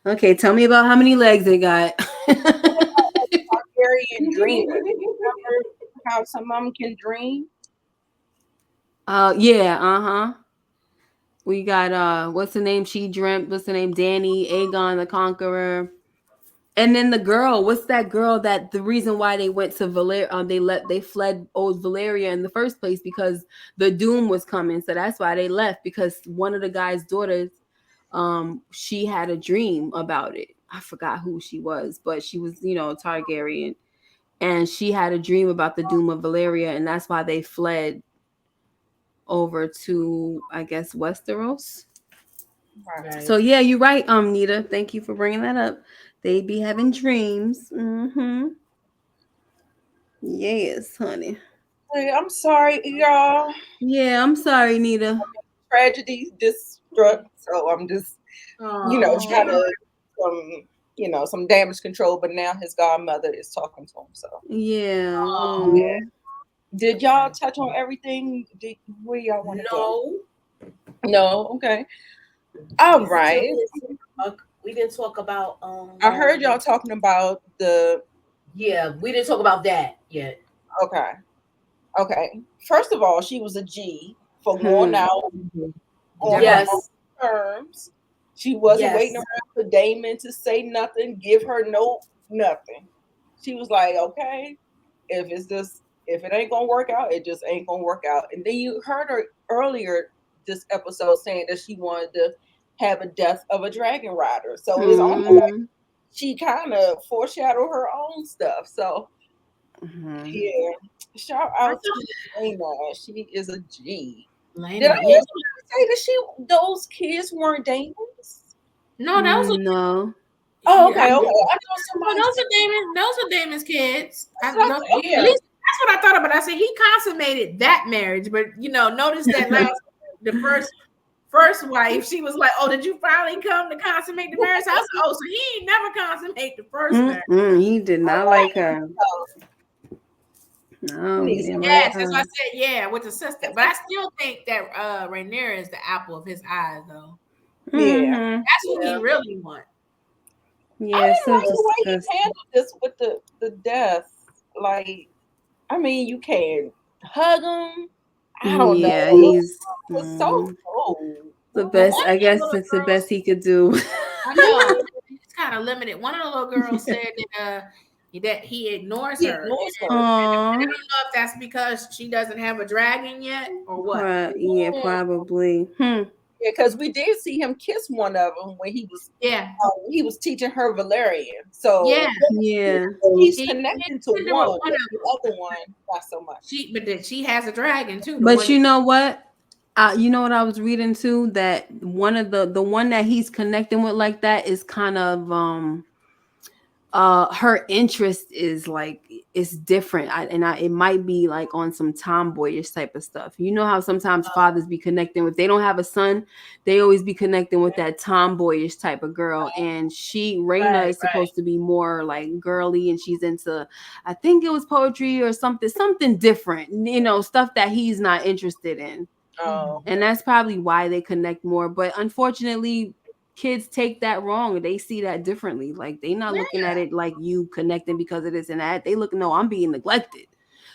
Okay, tell me about how many legs they got. Targaryen dream. Remember how some of them can dream? Yeah, we got what's the name? She dreamt. What's the name? Dany, Aegon the Conqueror. And then the girl, what's that girl that the reason why they went to they fled old Valeria in the first place because the doom was coming. So that's why they left, because one of the guy's daughters, she had a dream about it. I forgot who she was, but she was, Targaryen. And she had a dream about the doom of Valeria, and that's why they fled over to, I guess, Westeros. Right. So yeah, you're right, Nita. Thank you for bringing that up. They be having dreams. Yes, honey. Hey, I'm sorry, y'all. Yeah, I'm sorry, Nita. Tragedy just struck, so I'm just, trying to, some damage control. But now his godmother is talking to him. So yeah. Did y'all touch on everything? Where y'all want to go? No. Okay. All right. We didn't talk about. I heard y'all talking about the. Yeah, we didn't talk about that yet. Okay. First of all, she was a G for going out on her own terms. She wasn't waiting around for Damon to say nothing, give her nothing. She was like, okay, if it ain't gonna work out, it just ain't gonna work out. And then you heard her earlier this episode saying that she wanted to have a death of a dragon rider. So it's almost like she kind of foreshadowed her own stuff. So yeah, shout out to Lena. She is a G. Did I also say that those kids weren't Damon's? No, that was no. Oh, okay, Yeah, okay. I know well, somebody those said, are Damon. Those are Damon's kids. that's what I said, Yeah. At least that's what I thought about. I said he consummated that marriage, but notice that the first wife, she was like, "Oh, did you finally come to consummate the marriage?" I was like, "Oh, so he ain't never consummate the first marriage." He did not like her. No, he didn't like Yes, that's why I her. said yeah with the sister. But I still think that Rainier is the apple of his eye, though. Yeah. That's what he really wants. Yeah, I so didn't like the way he disgusting. handled this with the death. Like, I mean, you can hug him. I don't know. Yeah, It he's was so cold. the Well, best. one I of the guess little it's the girls, best he could do. I know it's kind of limited. One of the little girls said that he ignores He her. ignores her. I Aww. don't know if that's because she doesn't have a dragon yet or what. Yeah, probably. Yeah, because we did see him kiss one of them when Yeah, he was teaching her Valerian. So yeah. Yeah. he's He connecting to tender with one, one but of the them. other one not so much. She has a dragon too. The But one you know what? You know what I was reading too? That one of the one that he's connecting with like that is kind of her interest is like it's different. It might be like on some tomboyish type of stuff. You know how sometimes fathers be connecting with, they don't have a son, they always be connecting with that tomboyish type of girl. And Raina is supposed to be more like girly, and she's into, I think it was poetry or something different, stuff that he's not interested in. Oh, And that's probably why they connect more. But unfortunately, kids take that wrong. They see that differently. Like, they not looking at it like you connecting because of this and that. They look, no, I'm being neglected.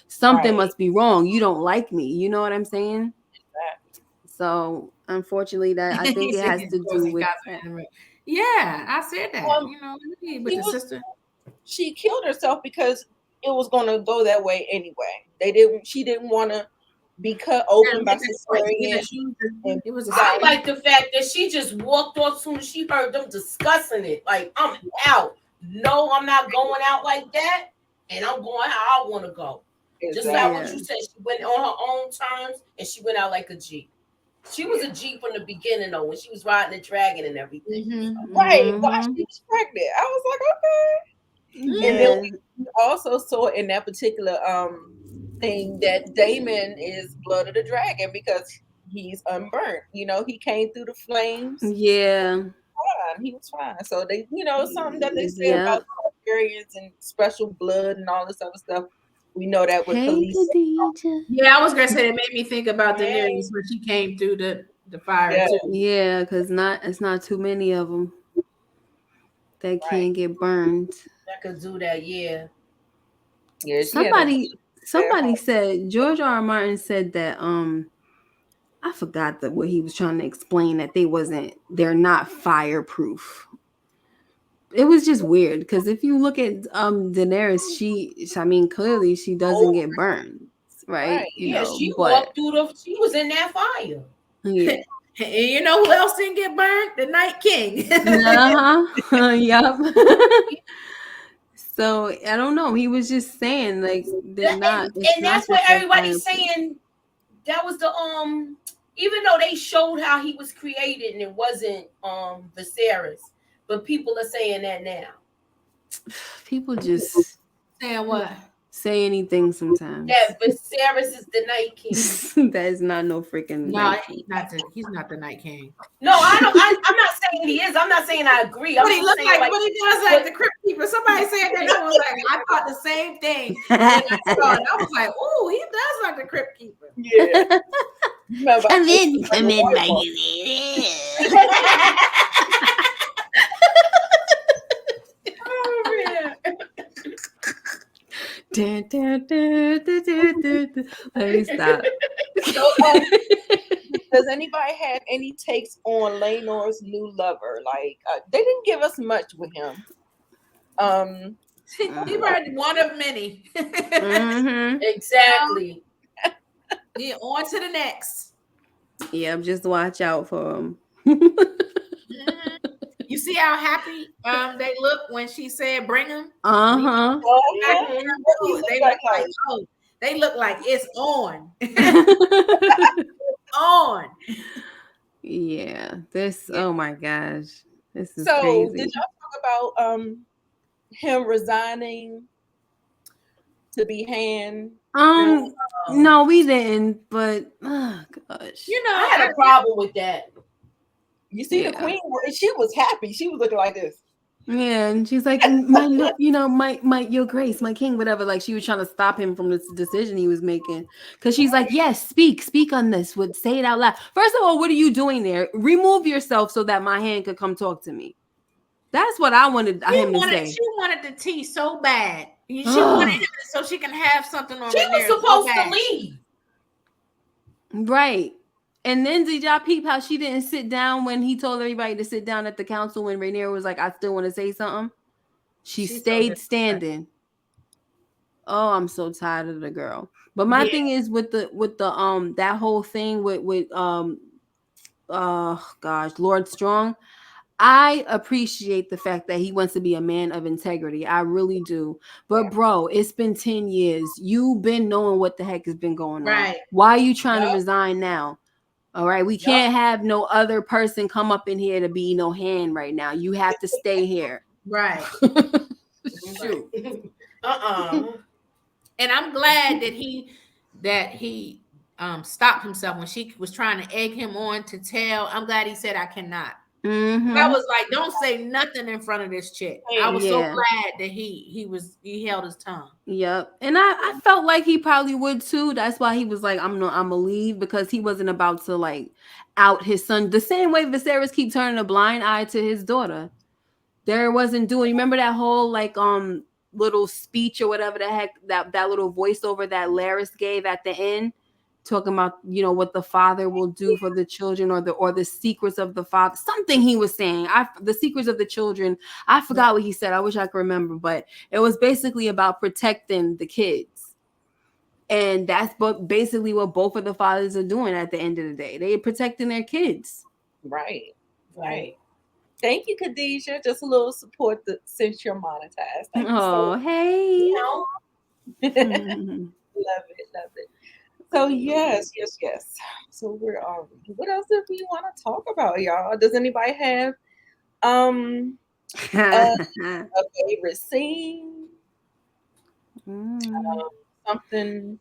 Something must be wrong. You don't like me. You know what I'm saying? So unfortunately, that I think it has to do with that. Yeah, I said that. With the sister. She killed herself because it was going to go that way anyway. She didn't want to be cut open by cesarean. I like the fact that she just walked off soon as she heard them discussing it. Like, I'm out. No, I'm not going out like that, and I'm going how I want to go. Exactly. Just like what you said, she went on her own terms, and she went out like a G. She was a G from the beginning, though, when she was riding the dragon and everything. Right, while she was pregnant. I was like, okay. And then we also saw in that particular thing that Damon is blood of the dragon because he's unburnt. He came through the flames. Yeah. He was fine. So they, something that they say about Targaryens and special blood and all this other stuff. We know that with Khaleesi. Yeah, I was gonna say it made me think about Daenerys when she came through the fire too. Yeah, because it's not too many of them that can't get burned. That could do that, yeah. Somebody said, George R. R. Martin said that I forgot what he was trying to explain, that they're not fireproof. It was just weird because if you look at Daenerys, clearly she doesn't get burned, right? She walked through she was in that fire. Yeah. And you know who else didn't get burned? The Night King. Yup. So I don't know. He was just saying like they're not. And that's what everybody's saying. That was the even though they showed how he was created and it wasn't Viserys, but people are saying that now. People just saying what? Say anything sometimes. That Viserys is the Night King. That is not no freaking. No, he's not the Night King. No, I'm not saying he is. I'm not saying I agree. But he looks like what he does like the Crypt Keeper. Somebody said that. I was like, I thought the same thing. And I was like, oh, he does like the Crypt Keeper. Yeah. Come in, Maggie. Let me stop. So, does anybody have any takes on Laenor's new lover? Like, they didn't give us much with him. He probably one of many. Exactly. Yeah, on to the next. Yeah, just watch out for him. You see how happy they look when she said bring him? They look like it's on. Yeah, oh my gosh, this is crazy. Did y'all talk talk about him resigning to be hand? No, we didn't. But oh gosh, You know, I had a problem with that. You see the queen, she was happy. She was looking like this. Yeah, and she's like, my your grace, my king, whatever. Like she was trying to stop him from this decision he was making. Because she's like, yes, speak on this. Would say it out loud. First of all, what are you doing there? Remove yourself so that my hand could come talk to me. That's what I wanted him to say. She wanted the tea so bad. She wanted him so she can have something on. She was supposed to leave. Right. And then did y'all peep how she didn't sit down when he told everybody to sit down at the council when Rhaenyra was like, I still want to say something? She stayed standing. Oh, I'm so tired of the girl. But my thing is with the that whole thing with Lord Strong. I appreciate the fact that he wants to be a man of integrity. I really do. But bro, it's been 10 years. You've been knowing what the heck has been going on. Right. Why are you trying to resign now? All right. We can't have no other person come up in here to be no hand right now. You have to stay here. Right. Shoot. And I'm glad that he stopped himself when she was trying to egg him on to tell. I'm glad he said I cannot. Mm-hmm. I was like, don't say nothing in front of this chick. I was so glad that he held his tongue. Yep. And I felt like he probably would too. That's why he was like, I'm gonna leave, because he wasn't about to like out his son the same way Viserys keep turning a blind eye to his daughter. There wasn't doing. Remember that whole like little speech or whatever the heck that little voiceover that Larys gave at the end, talking about what the father will do for the children, or the secrets of the father. Something he was saying. The secrets of the children. I forgot what he said. I wish I could remember, but it was basically about protecting the kids. And that's basically what both of the fathers are doing at the end of the day. They're protecting their kids. Right. Thank you, Khadijah. Just a little support since you're monetized. Thank you hey. Love it. So yes. So where are we? What else did we want to talk about, y'all? Does anybody have a favorite scene? Something.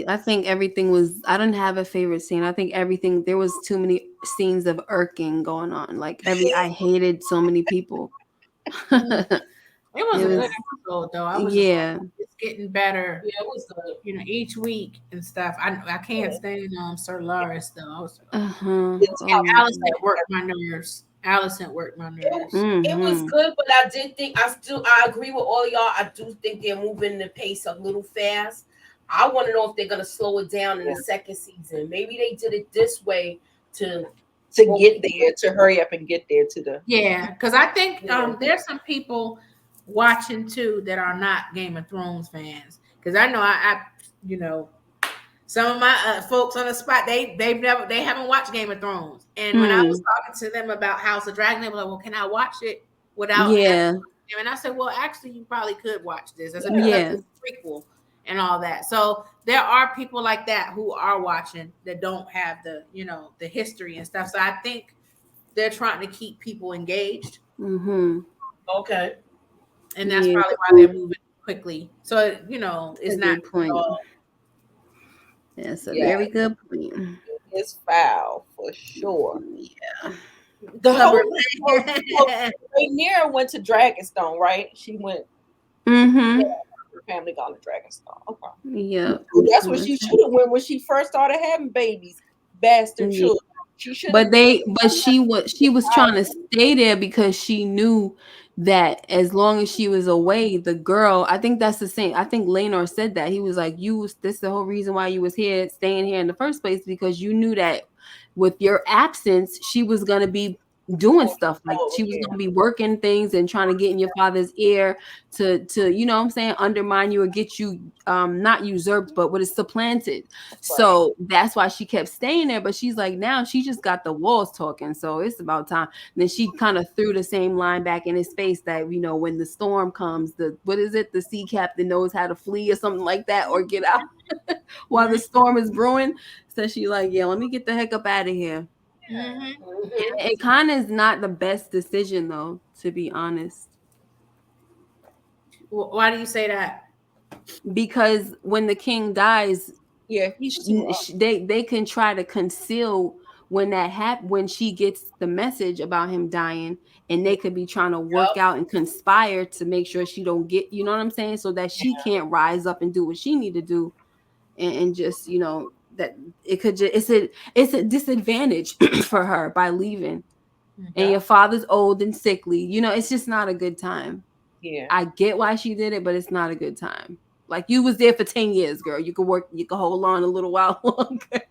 I think everything was. I didn't have a favorite scene. I think everything. There was too many scenes of irking going on. Like I hated so many people. It was a good episode, though. I was it's getting better. Yeah, it was good. Each week and stuff. I can't stand Sir Loris though. And Allison worked my nerves. It was good, but I did think I agree with all y'all. I do think they're moving the pace a little fast. I want to know if they're gonna slow it down in the second season. Maybe they did it this way to get there, to hurry up and get there to the because I think there's some people watching too that are not Game of Thrones fans, because I know I some of my folks on the spot they haven't watched Game of Thrones, and when I was talking to them about House of Dragon, they were like, well, can I watch it without and I said, well, actually you probably could watch this. I said, because it's a prequel and all that. So there are people like that who are watching that don't have the the history and stuff. So I think they're trying to keep people engaged. Okay. And that's probably why they're moving quickly. So, it's not point. That's a very good point. It's foul for sure. Yeah. The whole Rhaenyra went to Dragonstone, right? She went. Her family gone to Dragonstone. Okay. Yeah. That's what she should have went when she first started having babies. Bastard children. She should. But she was trying to stay there because she knew that as long as she was away, the girl, I think that's the same. I think Laenor said that. He was like, this is the whole reason why you was staying here in the first place, because you knew that with your absence, she was going to be doing stuff. Like she was going to be working things and trying to get in your father's ear to what I'm saying, undermine you or get you not usurped, but what is supplanted. Right. So that's why she kept staying there. But she's like, now she just got the walls talking, so it's about time. And then she kind of threw the same line back in his face that when the storm comes, the sea captain knows how to flee or something like that, or get out while the storm is brewing. So she like, let me get the heck up out of here. Mhm. It kind of is not the best decision, though, to be honest. Why do you say that? Because when the king dies, Yeah, he's too they can try to conceal when she gets the message about him dying, and they could be trying to work out and conspire to make sure she don't get, you know what I'm saying, so that she can't rise up and do what she need to do, and just, you know, that it could just it's a disadvantage for her by leaving. And your father's old and sickly, you know, it's just not a good time. Yeah. I get why she did it, but it's not a good time. Like, you was there for 10 years, girl. You could work, you could hold on a little while longer.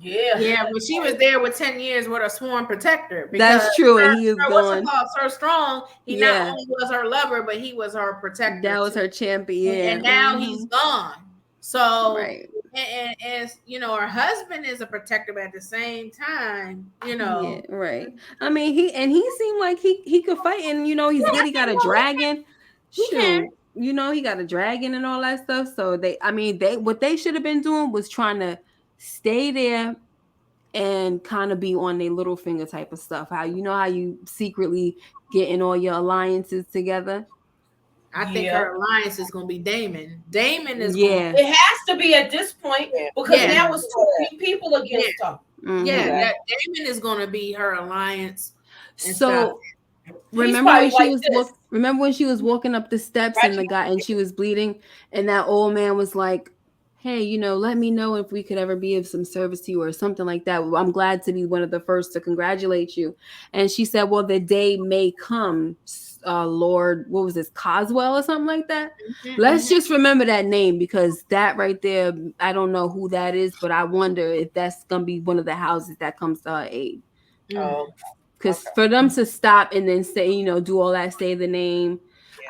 Yeah, but she was there with 10 years with a sworn protector. That's true, and he is gone. Sir Strong, he not only was her lover, but he was her protector. That was her champion. And now he's gone. So, right. And you know, her husband is a protector, but at the same time, you know. Yeah, right. I mean, he seemed like he could fight, and you know, he's good. He got a dragon. Shoot. You know, he got a dragon and all that stuff. So what they should have been doing was trying to stay there and kind of be on their little finger type of stuff. How you secretly getting all your alliances together. I think her alliance is going to be Damon. Damon is it has to be at this point because now it's too many people against her. Mm-hmm. Yeah, that Damon is going to be her alliance. So remember when she was walking up the steps and she was bleeding, and that old man was like, hey, you know, let me know if we could ever be of some service to you or something like that. I'm glad to be one of the first to congratulate you. And she said, well, the day may come, Lord, what was this, Coswell or something like that? Mm-hmm. Let's just remember that name, because that right there, I don't know who that is, but I wonder if that's going to be one of the houses that comes to her aid. Because for them to stop and then say, you know, do all that, say the name,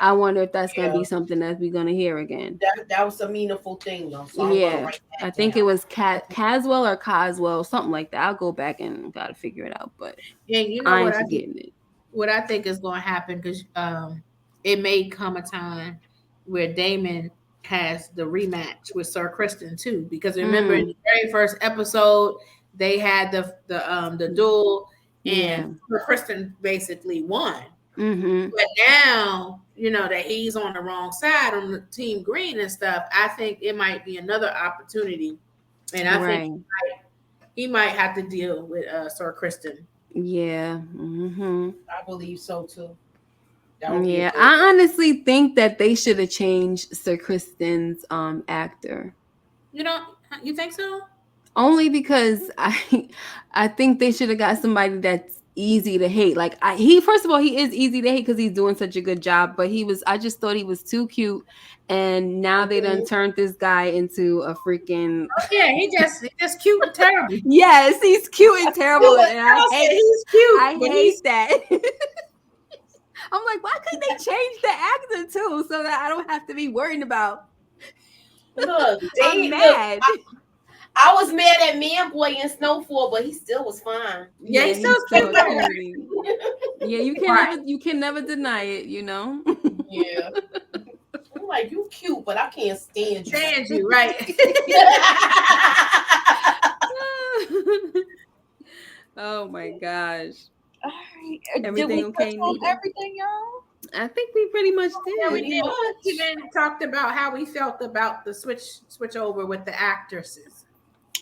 I wonder if that's going to be something that we're going to hear again. That was a meaningful thing, though. So I think it was Caswell or Coswell, something like that. I'll go back and got to figure it out. But you know what I think is going to happen, because it may come a time where Damon has the rematch with Sir Kristen too. Because remember, in the very first episode, they had the duel. And Kristen basically won. Mm-hmm. But now, you know, that he's on the wrong side on the Team Green and stuff, I think it might be another opportunity. And I think he might have to deal with Sir Kristen. Yeah. Mm-hmm. I believe so too. I honestly think that they should have changed Sir Kristen's actor. You think so? Only because I think they should have got somebody that's easy to hate. Like first of all, he is easy to hate because he's doing such a good job. But I just thought he was too cute, and now they done turned this guy into a freaking. He's just cute and terrible. Yes, he's cute and terrible, and he's cute. I hate that. I'm like, why couldn't they change the actor too, so that I don't have to be worried about? Look, I'm mad. I was mad at Man Boy in Snowfall, but he still was fine. Yeah, he's still cute. Yeah, you can never deny it, you know. Yeah. I'm like, you cute, but I can't stand you. Stand you, right? Oh my gosh. All right. Everything okay? Everything, y'all? I think we pretty much did. Yeah, we did. We even talked about how we felt about the switch over with the actresses.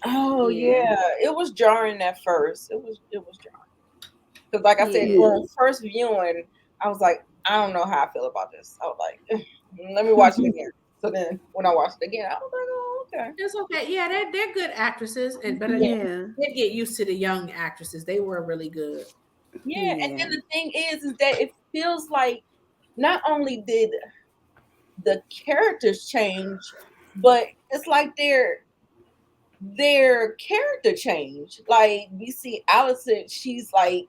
Oh yeah, it was jarring at first. It was jarring because, like I said, on first viewing, I was like, I don't know how I feel about this. I was like, let me watch it again. So then, when I watched it again, I was like, oh, okay, it's okay. Yeah, they're good actresses, but they get used to the young actresses. They were really good. Yeah, and then the thing is that it feels like not only did the characters change, but it's like their character change. Like we see Allison, she's like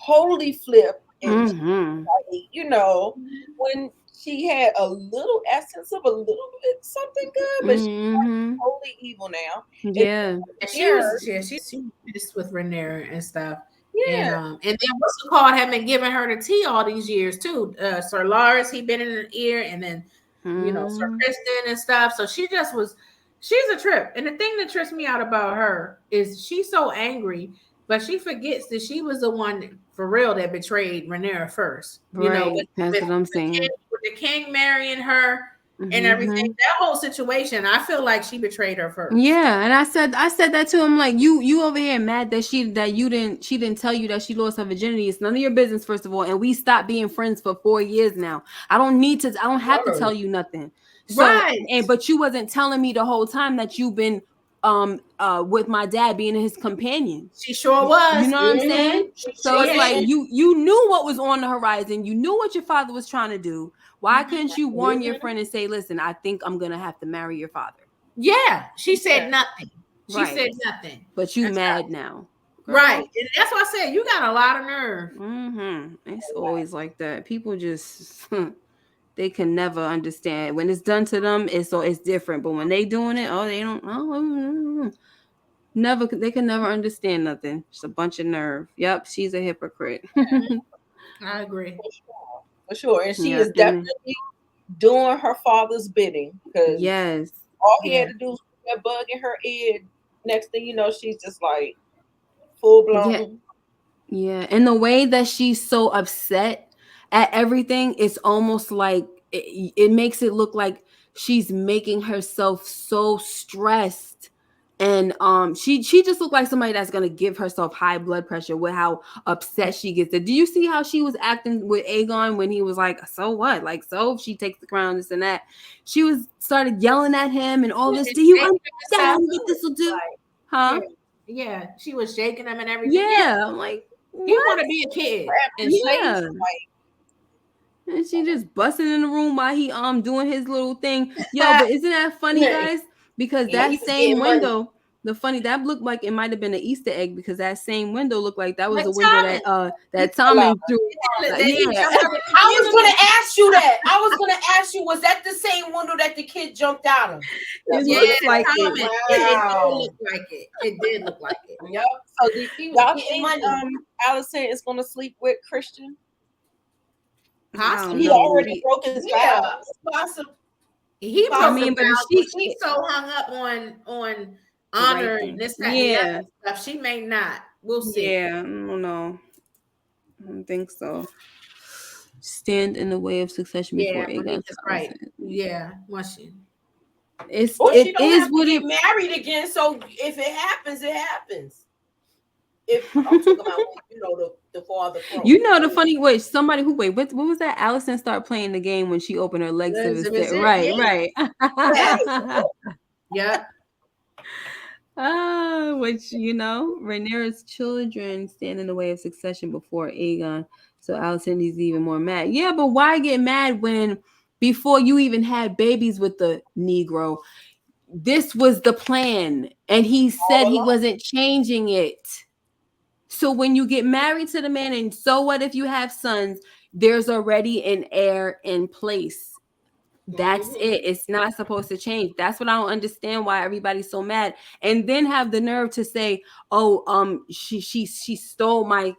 totally flipped, and like, you know, when she had a little essence of a little bit something good, but she's like totally evil now. Yeah, she's pissed with Rhaenyra and stuff. Yeah, and then what's it called? Had been giving her the tea all these years too. Sir Lars, he been in her ear, and then you know, Sir Kristen and stuff. So she's a trip. And the thing that trips me out about her is she's so angry But she forgets that she was the one for real that betrayed Rhaenyra first. You know, Right. That's what I'm saying. with the king marrying her and everything. That whole situation, I feel like she betrayed her first. Yeah, and I said that to him, like, you over here mad that she didn't tell you that she lost her virginity. It's none of your business, first of all, and we stopped being friends for 4 years now. I don't have to tell you nothing. So, Right. but you wasn't telling me the whole time that you've been with my dad being his companion. She sure was. You know what I'm saying? So it's like did. you knew what was on the horizon. You knew what your father was trying to do. Why couldn't you warn your friend and say, "Listen, I think I'm gonna have to marry your father"? Yeah, she said nothing. She Right. said nothing. But you mad now. Girl. Right. And that's why I said you got a lot of nerve. It's always like that. People just they can never understand. When it's done to them, it's different. But when they doing it, they don't never they can never understand nothing. Just a bunch of nerve. Yep, she's a hypocrite. I agree. For sure. And she is definitely doing her father's bidding. Because yes. All he had to do was put that bug in her ear. Next thing you know, she's just like full blown. Yeah. And the way that she's so upset at everything, it's almost like it makes it look like she's making herself so stressed. And she just looked like somebody that's gonna give herself high blood pressure with how upset she gets. Do you see how she was acting with Aegon when he was like, "So what? Like, so if she takes the crown, this and that." She started yelling at him and all this. Do you understand what this will do? Huh? Yeah, she was shaking him and everything. Yeah, I'm like, what? You want to be a kid and and she just busting in the room while he doing his little thing. Yo, but isn't that funny, guys? Because that same window, that looked like it might have been an Easter egg, because that same window looked like that was the window that Tommen threw. I was gonna ask you that. I was gonna ask you, was that the same window that the kid jumped out of? It looks like it. Wow. It did look like it. It did look like it. Yep. So y'all think Allison is gonna sleep with Christian? Possibly. He already broke his vows. Possibly. He broke his vows, but she's so hung up on honor and this, that, and the other stuff. She may not. We'll see. Yeah, I don't know. I don't think so. Stand in the way of succession before Aegon. Right. Yeah. Once she. It is what it married again. So if it happens, it happens. If I'm talking about, the father. The funny way, somebody who what was that? Allison started playing the game when she opened her legs to visit. Right. Yeah. Which Rhaenyra's children stand in the way of succession before Aegon. So Allison is even more mad. Yeah, but why get mad when before you even had babies with the Negro? This was the plan, and he said he wasn't changing it. So when you get married to the man, and so what if you have sons, there's already an heir in place. That's it. It's not supposed to change. That's what I don't understand, why everybody's so mad. And then have the nerve to say, "Oh, she stole my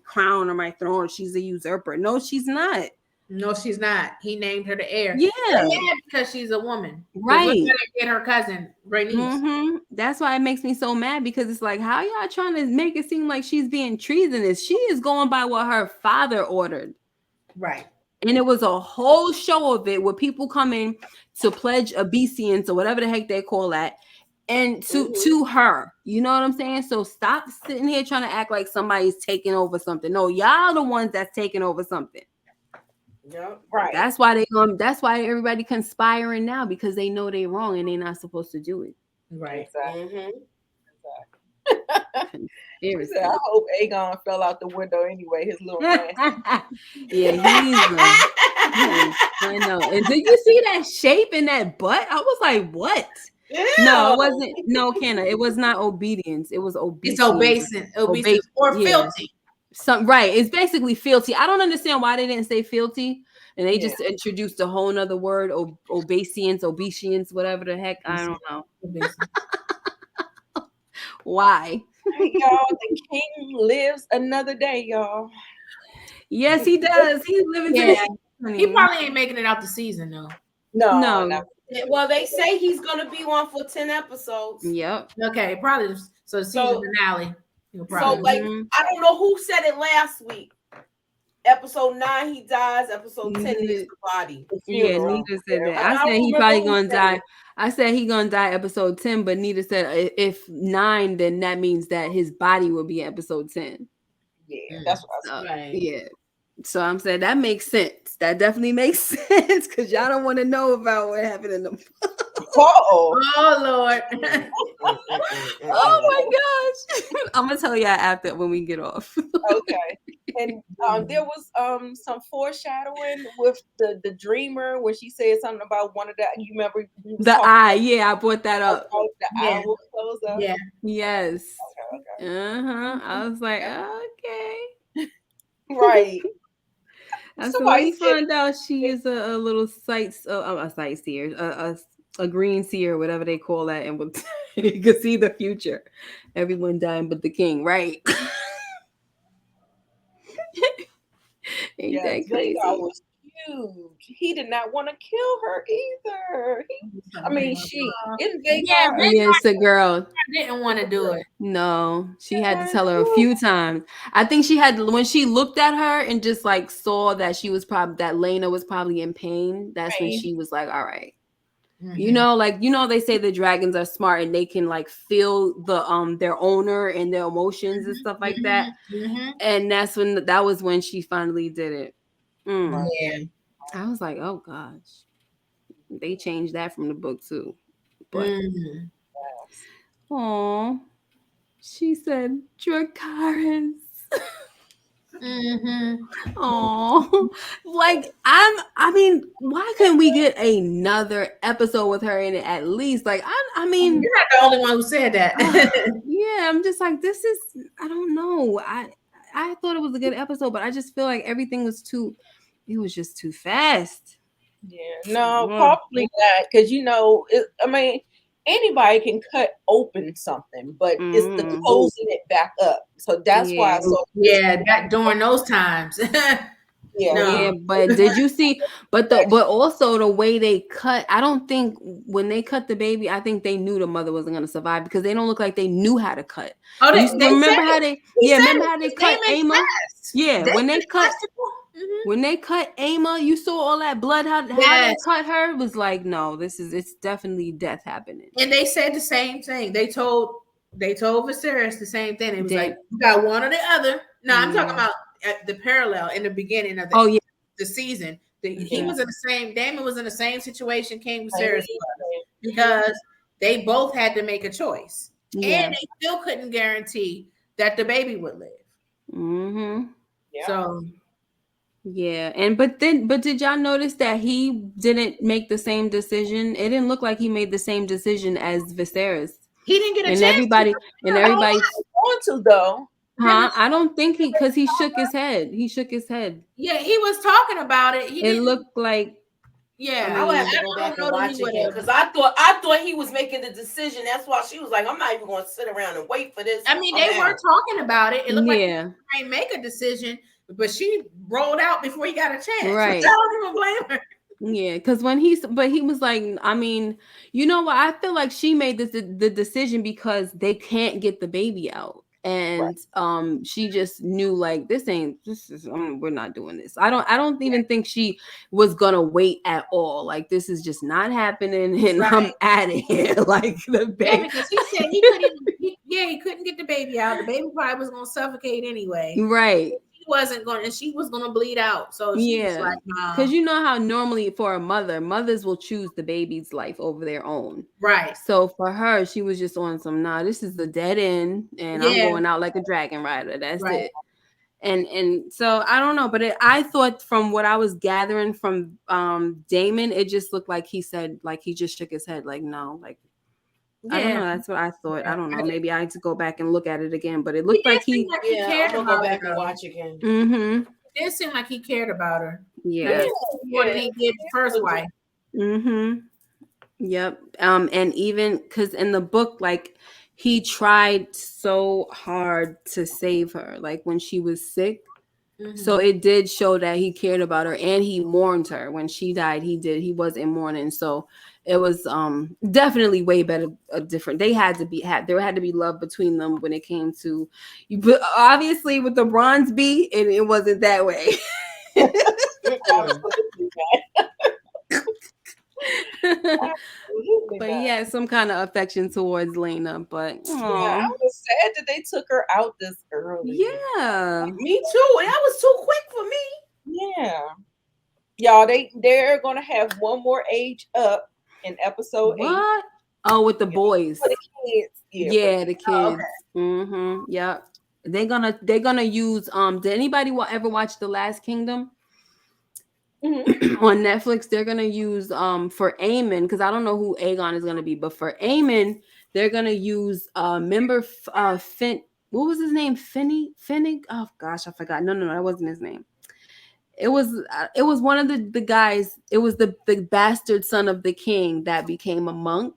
crown or my throne. She's a usurper." No, she's not. No, she's not. He named her the heir. Yeah, because she's a woman. Right. We're gonna get her cousin, Rhaenys. That's why it makes me so mad, because it's like, how y'all trying to make it seem like she's being treasonous? She is going by what her father ordered. Right. And it was a whole show of it, with people coming to pledge obeisance or whatever the heck they call that, and to her. You know what I'm saying? So stop sitting here trying to act like somebody's taking over something. No, y'all the ones that's taking over something. Yeah, right. That's why that's why everybody conspiring now, because they know they're wrong and they're not supposed to do it. Right. Exactly. I hope Aegon fell out the window anyway. His little man. I know. And did you see that shape in that butt? I was like, what? Ew. No, it wasn't. No, Kenna, it was not obedience. It was obedience. It's obeisance or fealty. Right. It's basically fealty. I don't understand why they didn't say fealty, and they just introduced a whole nother word, obeisance, whatever the heck. I don't know. Why? Hey, y'all, the king lives another day, y'all. Yes, he does. He's living today. He probably ain't making it out the season though. No. Well, they say he's gonna be on for 10 episodes. Yep. Okay, probably so the season finale. So, like, I don't know who said it last week. Episode 9, he dies. Episode 10, he gets the body. Yeah, Nita said that. I said he probably gonna die. I said he gonna die episode 10, but Nita said if 9, then that means that his body will be episode 10. Yeah, that's what I said. Yeah. So I'm saying that makes sense. That definitely makes sense because y'all don't want to know about what happened in the Oh Lord. Oh my gosh. I'm gonna tell y'all after when we get off. Okay. And there was some foreshadowing with the dreamer where she said something about one of the, you remember the eye. Yeah, I brought that up. The eye will close up. Yeah. Yes. Okay. I was like, okay. Right. So we found out she is a little sightseer, a green seer, whatever they call that, and you can see the future. Everyone dying but the king, right? Ain't that crazy? That was huge. He did not want to kill her either. She in Vegas. Yeah, it's a girl. Didn't want to do it. No, she had to tell her a few times. I think she had, when she looked at her and just like saw that she was that Lena was probably in pain. That's when she was like, all right. You know, they say the dragons are smart and they can like feel the their owner and their emotions and stuff like that. And that was when she finally did it. Yeah. I was like, oh gosh. They changed that from the book too. But she said Dracarys. Oh, like I mean, why couldn't we get another episode with her in it at least? Like, I mean, you're not the only one who said that. Yeah, I'm just like, this is, I don't know. I thought it was a good episode, but I just feel like everything was just too fast. Yeah, no, probably not, because anybody can cut open something, but it's the closing it back up. So that's why. That during those times. But did you see? But also the way they cut. I don't think when they cut the baby, I think they knew the mother wasn't going to survive because they don't look like they knew how to cut. Oh, remember how they cut Ama? Yeah, when they cut. When they cut Ama, you saw all that blood. How they cut her, it was like, no, it's definitely death happening. And they said the same thing. They told Viserys the same thing. It was like, you got one or the other. No, I'm talking about the parallel in the beginning of the season. He was in the same. Daemon was in the same situation King Viserys was, because they both had to make a choice, and they still couldn't guarantee that the baby would live. So. Yeah, but did y'all notice that he didn't make the same decision? It didn't look like he made the same decision as Viserys. He didn't get a chance. Everybody want to though. Huh? I don't think because he shook his head. He shook his head. Yeah, he was talking about it. It looked like. Yeah, I would have to go back and watch it again because I thought he was making the decision. That's why she was like, "I'm not even going to sit around and wait for this." I mean, they were talking about it. It looked like he didn't make a decision. But she rolled out before he got a chance. Right. So I don't even blame her. Yeah, because he was like, I mean, you know what? I feel like she made the decision because they can't get the baby out. And she just knew like we're not doing this. I don't even think she was gonna wait at all. Like this is just not happening, and I'm out of here. Like the baby. Yeah, because he said he couldn't get the baby out. The baby probably was gonna suffocate anyway. Right. Wasn't going, and she was gonna bleed out. So she was like, because you know how normally for a mothers will choose the baby's life over their own, right? So for her, she was just on some. This is the dead end, and I'm going out like a dragon rider. That's it. And so I don't know, but I thought from what I was gathering from Daemon, it just looked like he said, like he just shook his head, like no, like. I don't know. That's what I thought. I don't know. Maybe I had to go back and look at it again, but it looked like he cared about her. Go back and watch again. It did seem like he cared about her. Yeah. More than he did the first wife. Yep. And even because in the book, like he tried so hard to save her, like when she was sick. So it did show that he cared about her and he mourned her when she died. He was in mourning. So it was definitely way better, different. They had to be there had to be love between them when it came to you, but obviously with the Bronze Bee, it wasn't that way. Absolutely not. Absolutely But not. he had some kind of affection towards Lena. But Yeah, I was sad that they took her out this early. yeah, Me too. That was too quick for me. Yeah. Y'all, they're gonna have one more age up in episode 8. what? Oh, with the boys. For the kids. Yeah, for Yeah, the kids. Oh, okay. Mm-hmm. Yep. They're gonna use did anybody ever watch The Last Kingdom? Mhm. On Netflix? They're gonna use for Aemon, because I don't know who Aegon is gonna be, but for Aemon, they're gonna use member Finn. What was his name? Finnig? Oh gosh, I forgot. No, that wasn't his name. It was one of the guys. It was the bastard son of the king that became a monk.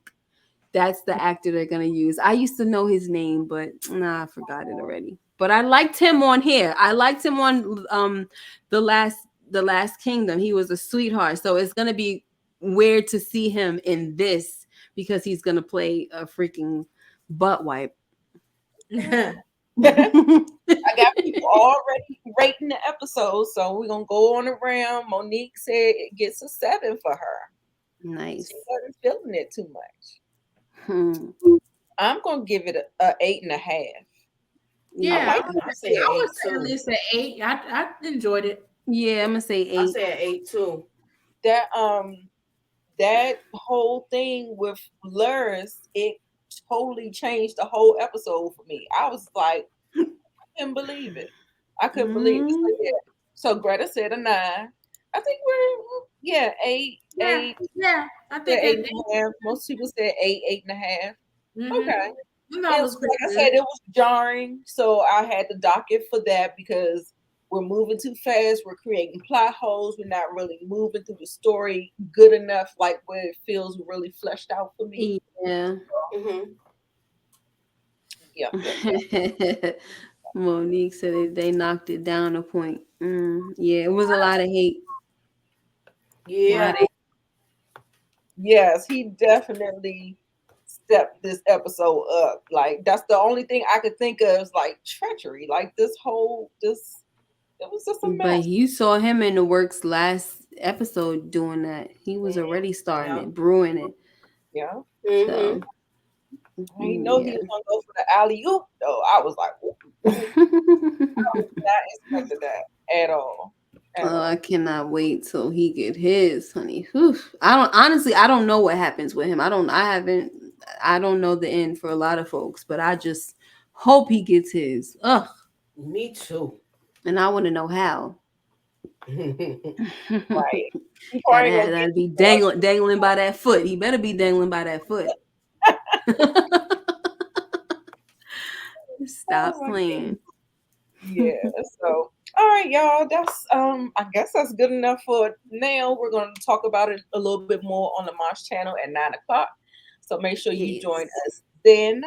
That's the actor they're gonna use. I used to know his name, but I forgot it already. But I liked him on here. I liked him on the last Kingdom. He was a sweetheart. So it's gonna be weird to see him in this, because he's gonna play a freaking butt wipe. I got people already rating the episode, so we're gonna go on around. Monique said it gets a 7 for her. Nice. She wasn't feeling it too much. Hmm. I'm gonna give it a 8.5. Yeah, like I I say an would 8 say at too. least an 8. I enjoyed it. Yeah, I'm gonna say I 8. say an 8 too. That whole thing with Lurs, it totally changed the whole episode for me. I was like, I couldn't believe it. I couldn't believe it. So, yeah. So Greta said a 9. I think we're 8, Yeah, 8, yeah. I yeah, think 8.5. Most people said 8, 8.5. mm-hmm. Okay. That was pretty Like I good. said, it was jarring, so I had to dock it for that because we're moving too fast. We're creating plot holes. We're not really moving through the story good enough, like where it feels really fleshed out for me. Yeah. Mm-hmm. Yeah. Monique said they knocked it down a point. Yeah, it was a lot of hate. Yeah. Yes, he definitely stepped this episode up. Like that's the only thing I could think of is like treachery. Like this it was just a But mess. you saw him in the works last episode doing that. He was already starting Yeah. it, brewing it. Yeah. Mm-hmm. So I didn't know he yeah. was gonna go for the alley oop though. I was like, ooh. I was not expecting that at all. At Oh, I all. cannot wait till he get his, honey. Whew. I don't know what happens with him. I don't know the end for a lot of folks, but I just hope he gets his. Ugh. Me too. And I want to know how. Right. He probably gonna That'd get be dangling by that foot. He better be dangling by that foot. Stop oh my playing. Yeah. So all right, y'all. That's I guess that's good enough for now. We're gonna talk about it a little bit more on the March channel at 9 o'clock. So make sure you Yes. join us then.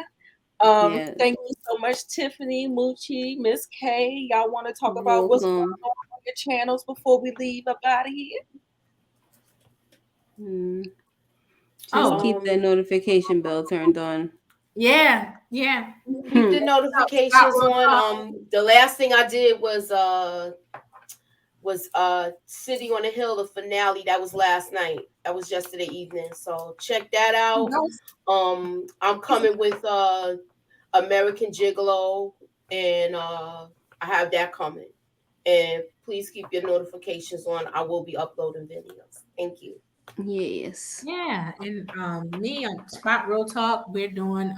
Yes. Thank you so much, Tiffany, Moochie, Miss K. Y'all want to talk about what's going Welcome. on your channels before we leave up out of here? Just Oh. keep that notification bell turned on. Yeah. Keep the notifications on. The last thing I did was City on the Hill, the finale. That was last night. That was yesterday evening. So check that out. I'm coming with American Gigolo, and I have that coming. And please keep your notifications on. I will be uploading videos. Thank you. Yes. Yeah. And me on Spot Real Talk, we're doing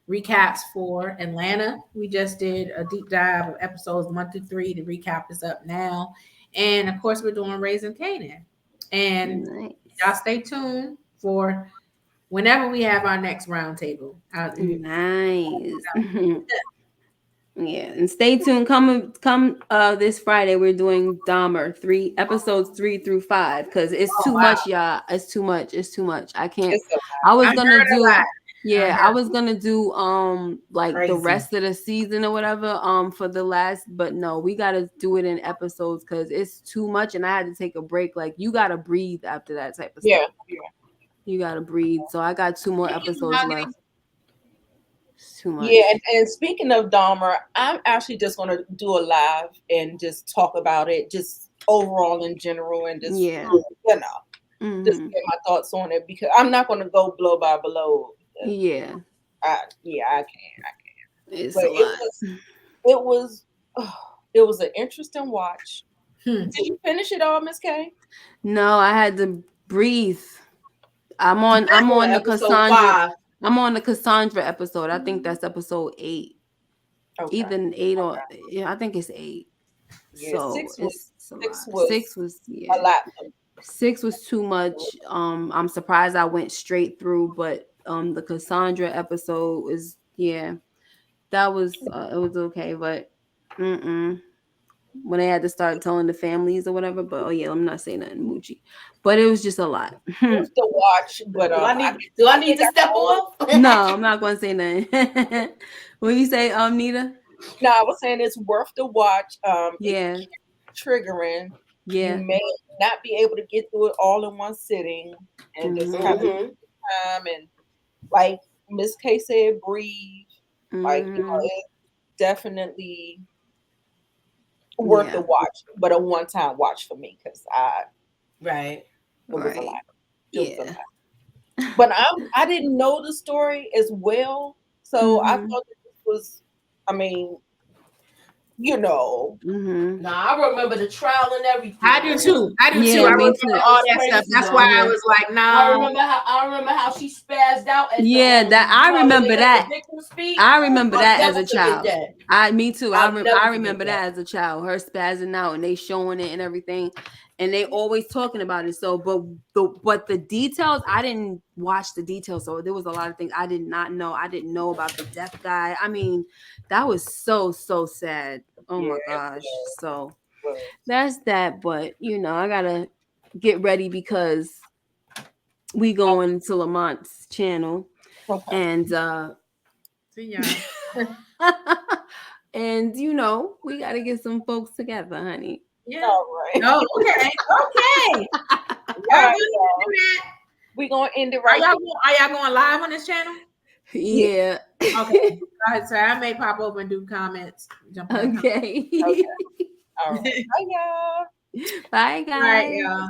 recaps for Atlanta. We just did a deep dive of episodes 1 through 3. The recap is up now. And of course, we're doing Raising Canaan. And Nice. y'all stay tuned for whenever we have our next roundtable. Nice. Yeah, and stay tuned. Come this Friday. We're doing Dahmer episodes 3 through 5 because it's too much, y'all. It's too much. I can't. It's a I was I gonna heard a do. lot. Yeah, I was gonna do like the Crazy. rest of the season or whatever for the last, but no, we gotta do it in episodes because it's too much and I had to take a break. Like you gotta breathe after that type of stuff. yeah. You gotta breathe. So I got 2 more episodes left. It's too much. Yeah, and speaking of Dahmer, I'm actually just gonna do a live and just talk about it, just overall in general, and just Yeah. just get my thoughts on it, because I'm not gonna go blow by blow. Yeah. I can't. It's But a lot. it was an interesting watch. Did you finish it all, Miss K? No, I had to breathe. I'm on the episode Cassandra. 5. I'm on the Cassandra episode. I think that's episode 8. Okay. Either 8 or I think it's 8. Yeah, So 6 it's was, a lot. 6 was 6 was a lot. 6 was too much. I'm surprised I went straight through, but the Cassandra episode is that was it was okay, but when they had to start telling the families or whatever. But I'm not saying nothing, Moochie. But it was just a lot. Worth the watch, but Do I need to step off? No, I'm not gonna say nothing. What you say, Nita? No, I was saying it's worth the watch. Yeah. It's triggering. Yeah. You may not be able to get through it all in one sitting, and just kind of time, and like Miss K said, breathe. Like, it's definitely worth the watch, but a one-time watch for me, because it was a lot. It was a lot. But I didn't know the story as well, so I thought that this was, I mean, Nah, I remember the trial and everything. I do too. I Me remember too. all that stuff. That's why I was like, no. I remember how she spazzed out. At I remember that. I remember that as a child. That. Me too. I remember that as a child. Her spazzing out and they showing it and everything, and they always talking about it. So, but the details, I didn't watch the details. So there was a lot of things I did not know. I didn't know about the deaf guy. I mean, that was so sad. Oh my gosh. So that's that. But I gotta get ready because we going to Lamont's channel. And and we got to get some folks together, honey. Yeah. All right. Oh, okay. Right, we're gonna end it right. Are y'all going live on this channel? Yeah. Okay. All right, so I may pop over and do comments. Okay. All right. Bye, y'all. Bye, guys. All right, y'all.